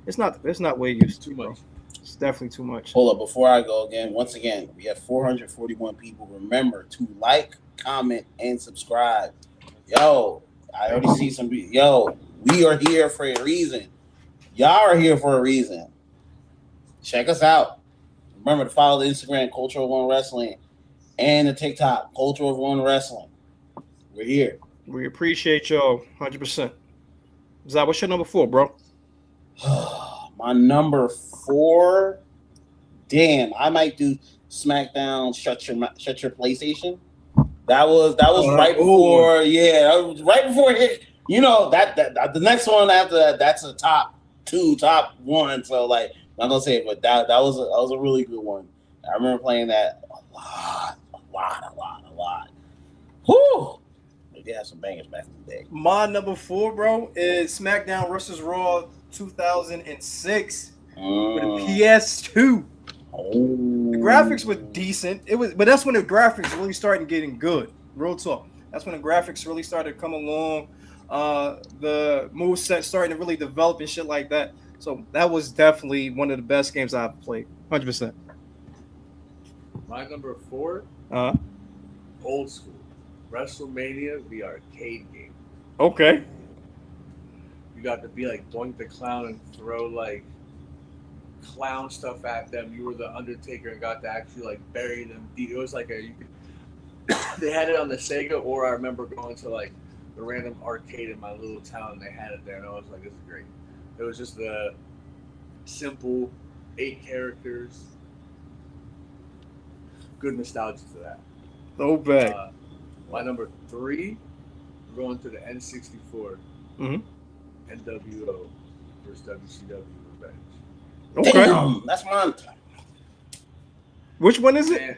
It's not what it used to be, bro. It's definitely too much. Hold up, before I go once again, we have 441 people. Remember to like, comment, and subscribe. Yo, I already see some. Yo, we are here for a reason. Y'all are here for a reason. Check us out. Remember to follow the Instagram, Culture of One Wrestling, and the TikTok, Culture of One Wrestling. We're here. We appreciate y'all 100%. Zai, what's your number 4, bro? My number 4, damn, I might do SmackDown. Shut your PlayStation. That was right before. Yeah, that was right before it. You know that the next one after that, that's a top 2, top 1. So like, I'm not gonna say it, but that was a really good one. I remember playing that a lot. Whoo! They had some bangers back in the day. My number 4, bro, is SmackDown vs. Raw 2006 with a PS2. The graphics were decent. But that's when the graphics really started getting good. Real talk. That's when the graphics really started to come along. The moveset starting to really develop and shit like that. So that was definitely one of the best games I've played. 100%. My number 4, old school. WrestleMania, the arcade game. Okay. You got to be like Doink the Clown and throw like clown stuff at them. You were the Undertaker and got to actually like bury them deep. It was like they had it on the Sega, or I remember going to like the random arcade in my little town and they had it there, and I was like, this is great. It was just the simple 8 characters. Good nostalgia to that. So bad. My number 3, we're going to the N64. NWO versus WCW Revenge. Okay. Damn, that's mine. Which one is it?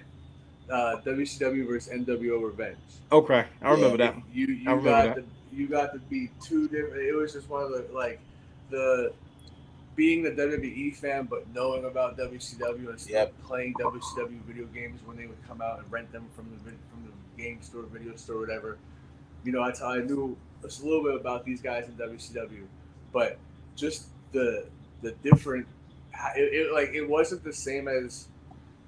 WCW versus NWO Revenge. Okay, I remember that. You got to be 2 different. It was just one of the being the WWE fan, but knowing about WCW and still playing WCW video games when they would come out and rent them from the game store, video store, whatever. You know, I knew just a little bit about these guys in WCW, but just the different, it wasn't the same as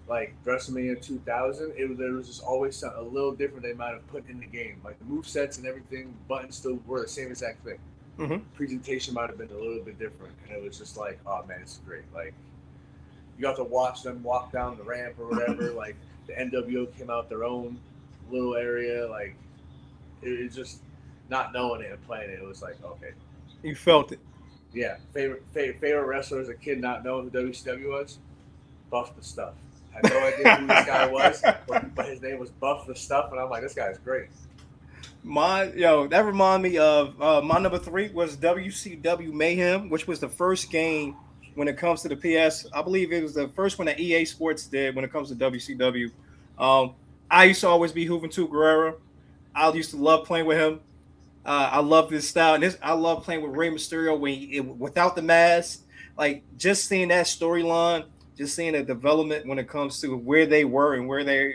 like WrestleMania 2000. There was just always a little different they might have put in the game, like the move sets and everything. Buttons still were the same exact thing. Mm-hmm. Presentation might have been a little bit different, and it was just like, oh man, it's great. Like you got to watch them walk down the ramp or whatever. Like the NWO came out their own little area. Like it just not knowing it and playing it. It was like, okay, you felt it. Yeah, favorite wrestler as a kid, not knowing who WCW was, Buff the Stuff. Had no idea who this guy was, but his name was Buff the Stuff, and I'm like, this guy's great. That reminded me of my number 3 was WCW Mayhem, which was the first game when it comes to the PS. I believe it was the first one that EA Sports did when it comes to WCW. I used to always be Juventud Guerrero. I used to love playing with him. I love this style, and I love playing with Rey Mysterio without the mask. Like just seeing that storyline, just seeing the development when it comes to where they were and where they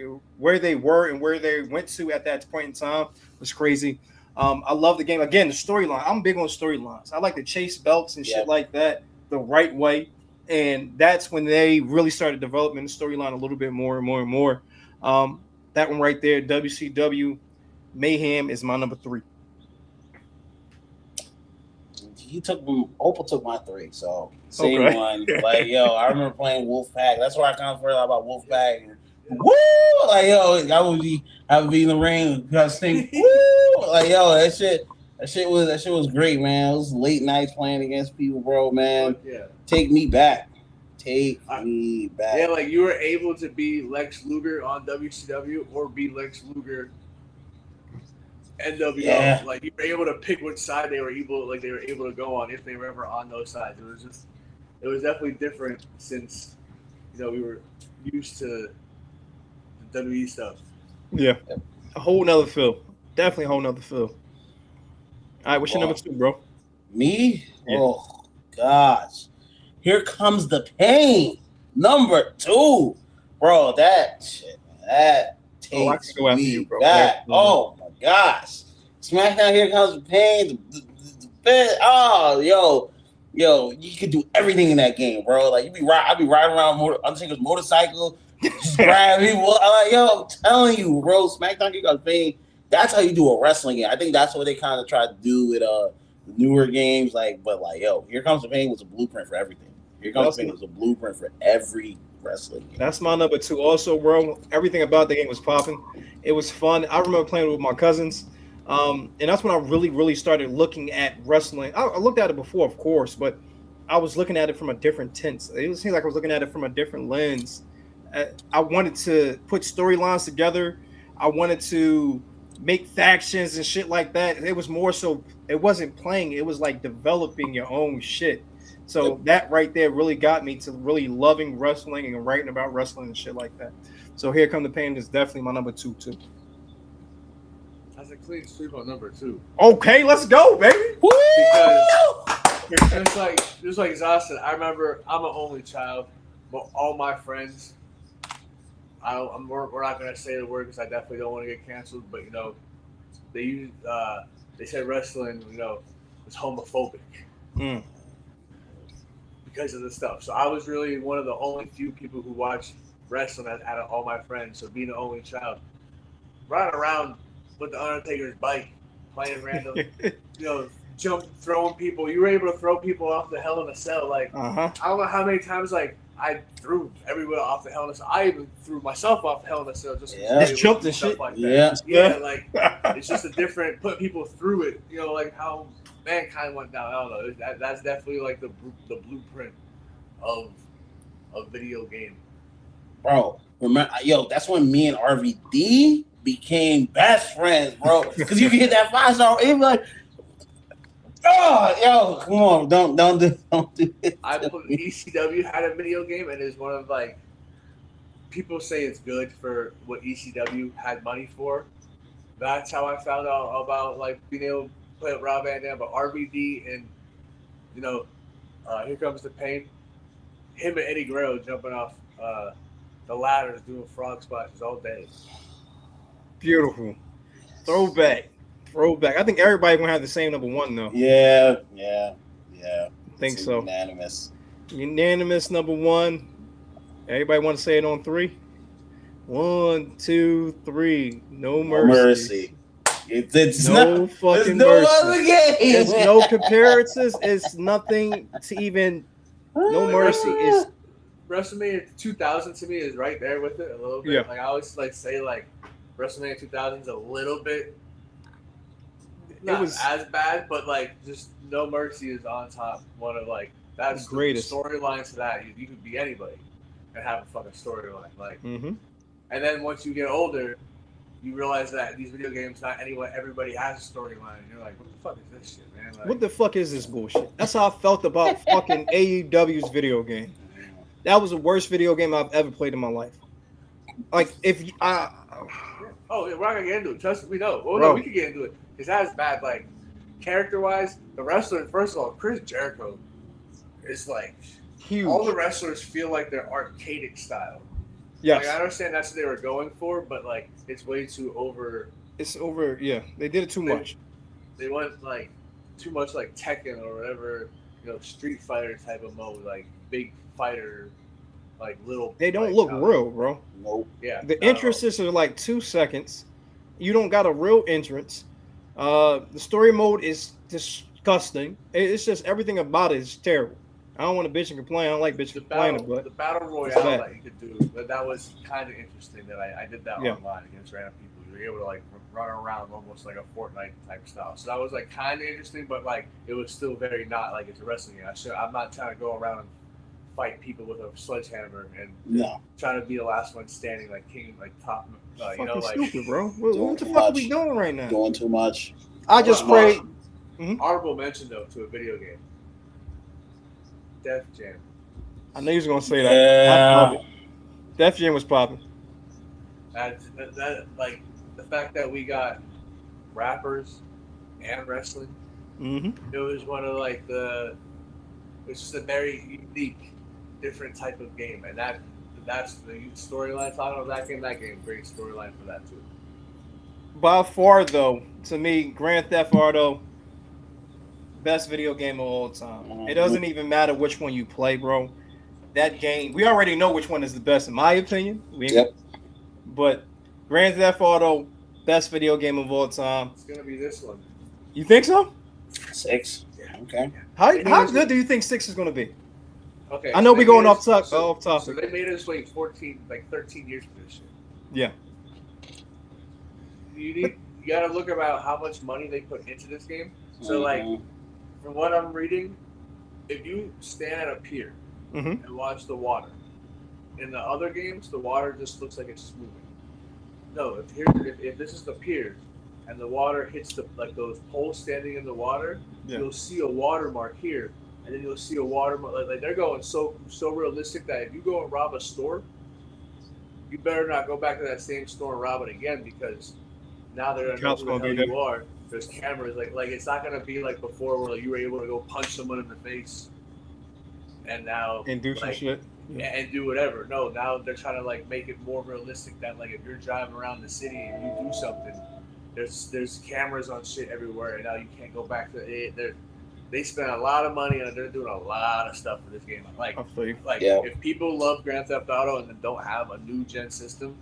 went to at that point in time was crazy. I love the game. Again, the storyline. I'm big on storylines. I like to chase belts and shit like that the right way, and that's when they really started developing the storyline a little bit more and more and more. That one right there, WCW Mayhem, is my number 3. Opal took my 3, so same one. Like, I remember playing Wolfpack. That's where I kind of first heard about Wolfpack. Woo! Like, I would be in the ring, guys sing, woo! Like, that shit was great, man. It was late nights playing against people, bro, man. Yeah. Take me back. Take me back. Yeah, like you were able to be Lex Luger on WCW or be Lex Luger NWO. Yeah. Like you were able to pick which side they were able to go on if they were ever on those sides. It was definitely different since we were used to the WWE stuff. Yeah, a whole nother feel. Definitely a whole nother feel. All right, what's your number 2, bro? Me? Yeah. Oh gosh, Here Comes the Pain. Number 2, bro. That takes me back. Oh my gosh, SmackDown. Here Comes the Pain. You could do everything in that game, bro. Like I'd be riding around Undertaker's motorcycle, just grab people. I'm telling you, bro. SmackDown Here Comes the Pain. That's how you do a wrestling game. I think that's what they kind of tried to do with the newer games. Here Comes the Pain was a blueprint for everything. Here Comes the Pain was a blueprint for every wrestling game. That's my number 2. Also, bro, everything about the game was popping. It was fun. I remember playing with my cousins. And that's when I really, really started looking at wrestling. I looked at it before, of course, but I was looking at it from a different tint. It seemed like I was looking at it from a different lens. I wanted to put storylines together. I wanted to make factions and shit like that. It was more so, it wasn't playing. It was like developing your own shit. So that right there really got me to really loving wrestling and writing about wrestling and shit like that. So Here Come the Pain is definitely my number 2 too. That's a clean sweep on number 2. Okay, let's go, baby. Woo! Because just like Zah said, I remember I'm an only child, but all my friends, we're not gonna say the word because I definitely don't want to get canceled. But they said wrestling, was homophobic because of the stuff. So I was really one of the only few people who watched wrestling out of all my friends. So being an only child, running around with the Undertaker's bike, playing random, throwing people. You were able to throw people off the Hell in a Cell. Like I don't know how many times I threw everywhere off the Hell in a Cell. I even threw myself off the Hell in a Cell just jumped and shit like that. Yeah, like it's just a different putting people through it. Like how Mankind went down. I don't know. That's definitely like the blueprint of a video game. Bro, remember, that's when me and RVD became best friends, bro. Because you can hit that 5-star, and be like, come on, don't do it. ECW had a video game, and it's one of people say it's good for what ECW had money for. That's how I found out about being able to play with Rob Van Dam, but RVD and Here Comes the Pain. Him and Eddie Guerrero jumping off the ladders doing frog splashes all day. Beautiful. Throwback. I think everybody gonna have the same number one though. Yeah. I think It's so. unanimous. Unanimous number one. Everybody want to say it on three? 1, 2, 3. No mercy. It's No not, fucking no mercy. other game. There's no comparisons. It's nothing to even. No mercy is. WrestleMania 2000 to me is right there with it a little bit. Yeah. Like I always say WrestleMania 2000 is a little bit not as bad, but just No Mercy is on top. One of that's the greatest storylines to that. You could be anybody and have a fucking storyline. Mm-hmm. And then once you get older, you realize that these video games, not anyone, everybody has a storyline. And you're like, what the fuck is this shit, man? What the fuck is this bullshit? That's how I felt about fucking AEW's video game. That was the worst video game I've ever played in my life. If I. Oh, we're not gonna get into it. Trust me, we know. Well, Bro. no, we could get into it because that's bad. Character-wise, the wrestler. First of all, Chris Jericho is Huge. all the wrestlers feel like they're archaic style. Yes. I understand that's what they were going for, but it's way too over. It's over. Yeah, they did it too much. They went too much Tekken or whatever, Street Fighter type of mode, big fighter, little. They don't look real, bro. Nope. Yeah. The entrances are 2 seconds. You don't got a real entrance. The story mode is disgusting. It's just everything about it is terrible. I don't want to bitch and complain. I don't like bitch and complaining, but the battle royale that you could do, that was kind of interesting. That I did that online against random people. You were able to run around almost like a Fortnite type style. So that was kind of interesting, but it was still very not it's a wrestling game. I'm not trying to go around and fight people with a sledgehammer and trying to be the last one standing king top. Stupid, bro. What the fuck are we doing right now? Doing too much. I just pray. Honorable mention though to a video game. Def Jam. I knew he was gonna say that. Yeah. Def Jam was popping. That the fact that we got rappers and wrestling. Mm-hmm. It was one of it's just a very unique, different type of game, and that's the storyline. Talking about that game, great storyline for that too. By far, though, to me, Grand Theft Auto, best video game of all time. It doesn't even matter which one you play, bro. That game, we already know which one is the best, in my opinion. But Grand Theft Auto, best video game of all time. It's gonna be this one. You think so? 6. Yeah. Okay. How good do you think 6 is gonna be? Okay. I know we're going off topic. So they made us wait 13 years for this shit. Yeah. You got to look about how much money they put into this game. So from what I'm reading, if you stand at a pier and watch the water, in the other games the water just looks like it's just moving. No, if this is the pier and the water hits those poles standing in the water, you'll see a watermark here, and then you'll see a watermark. They're going so realistic that if you go and rob a store, you better not go back to that same store and rob it again, because now they're gonna know who the hell you are. There's cameras. It's not gonna be like before where you were able to go punch someone in the face, and now do some shit. And do whatever. No, now they're trying to make it more realistic that if you're driving around the city and you do something, there's cameras on shit everywhere, and now you can't go back to it. They spent a lot of money and they're doing a lot of stuff for this game. If people love Grand Theft Auto and then don't have a new gen system,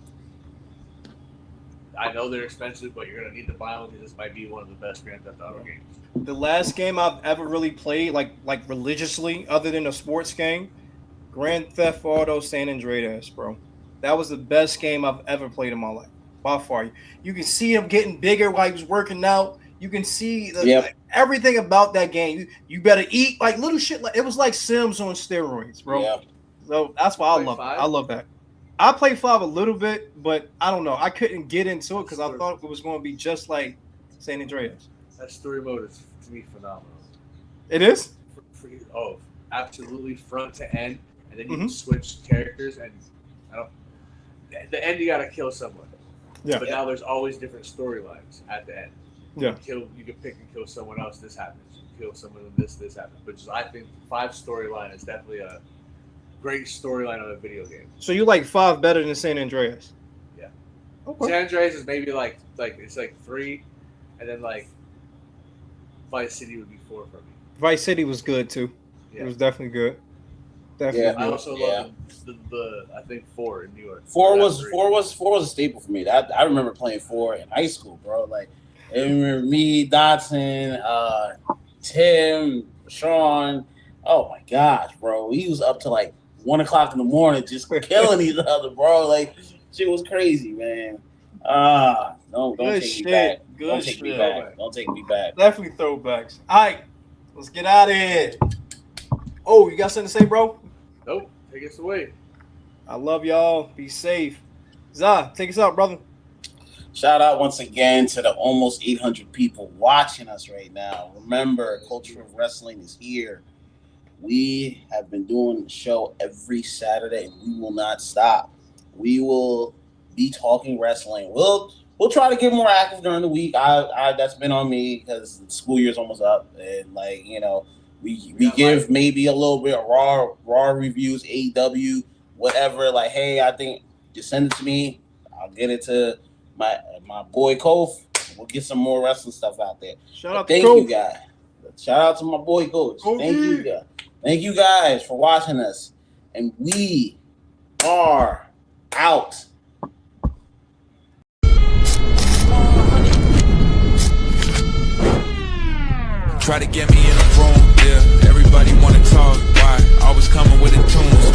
I know they're expensive, but you're gonna need to buy them because this might be one of the best Grand Theft Auto games. The last game I've ever really played, like religiously, other than a sports game, Grand Theft Auto San Andreas, bro. That was the best game I've ever played in my life, by far. You can see him getting bigger while he was working out. You can see everything about that game. You better eat little shit. It was like Sims on steroids, bro. Yeah. So that's why I love it. I love that. I played 5 a little bit, but I don't know. I couldn't get into it because I thought it was going to be just like San Andreas. That story mode is, to me, phenomenal. It is? Absolutely front to end. And then you can switch characters, and the end you got to kill someone. Yeah. But now there's always different storylines at the end. Yeah. You can pick and kill someone else. This happens. You kill someone and this happens. But just I think 5 storyline is definitely a great storyline of a video game. So you like 5 better than San Andreas? Yeah. Okay. San Andreas is maybe like it's like 3, and then like Vice City would be 4 for me. Vice City was good too. Yeah. It was definitely good. Definitely. Yeah. I good. also love the I think 4 in New York. 4 was a staple for me. I remember playing 4 in high school, bro. Like, I remember me, Dotson, Tim, Sean. Oh my gosh, bro. We was up to like 1 o'clock in the morning just killing each other, bro. Like, shit was crazy, man. Don't Good take shit. me back. Good Don't take shit. me back. Don't take me back. Definitely throwbacks. All right, let's get out of here. Oh, you got something to say, bro? Nope. Take us away. I love y'all. Be safe. Zah, take us out, brother. Shout out once again to the almost 800 people watching us right now. Remember, Culture of Wrestling is here. We have been doing the show every Saturday, and we will not stop. We will be talking wrestling. We'll try to get more active during the week. I that's been on me because the school year's almost up, and like we give maybe a little bit of raw reviews, AEW, whatever. Like, hey, I think just send it to me. I'll get it to my boy Kof. We'll get some more wrestling stuff out there. Thank you guys. Shout out to my boy Coach. Thank you guys. Thank you guys for watching us. And we are out. Try to get me in a room, yeah. Everybody wanna talk, why? Always coming with the tunes,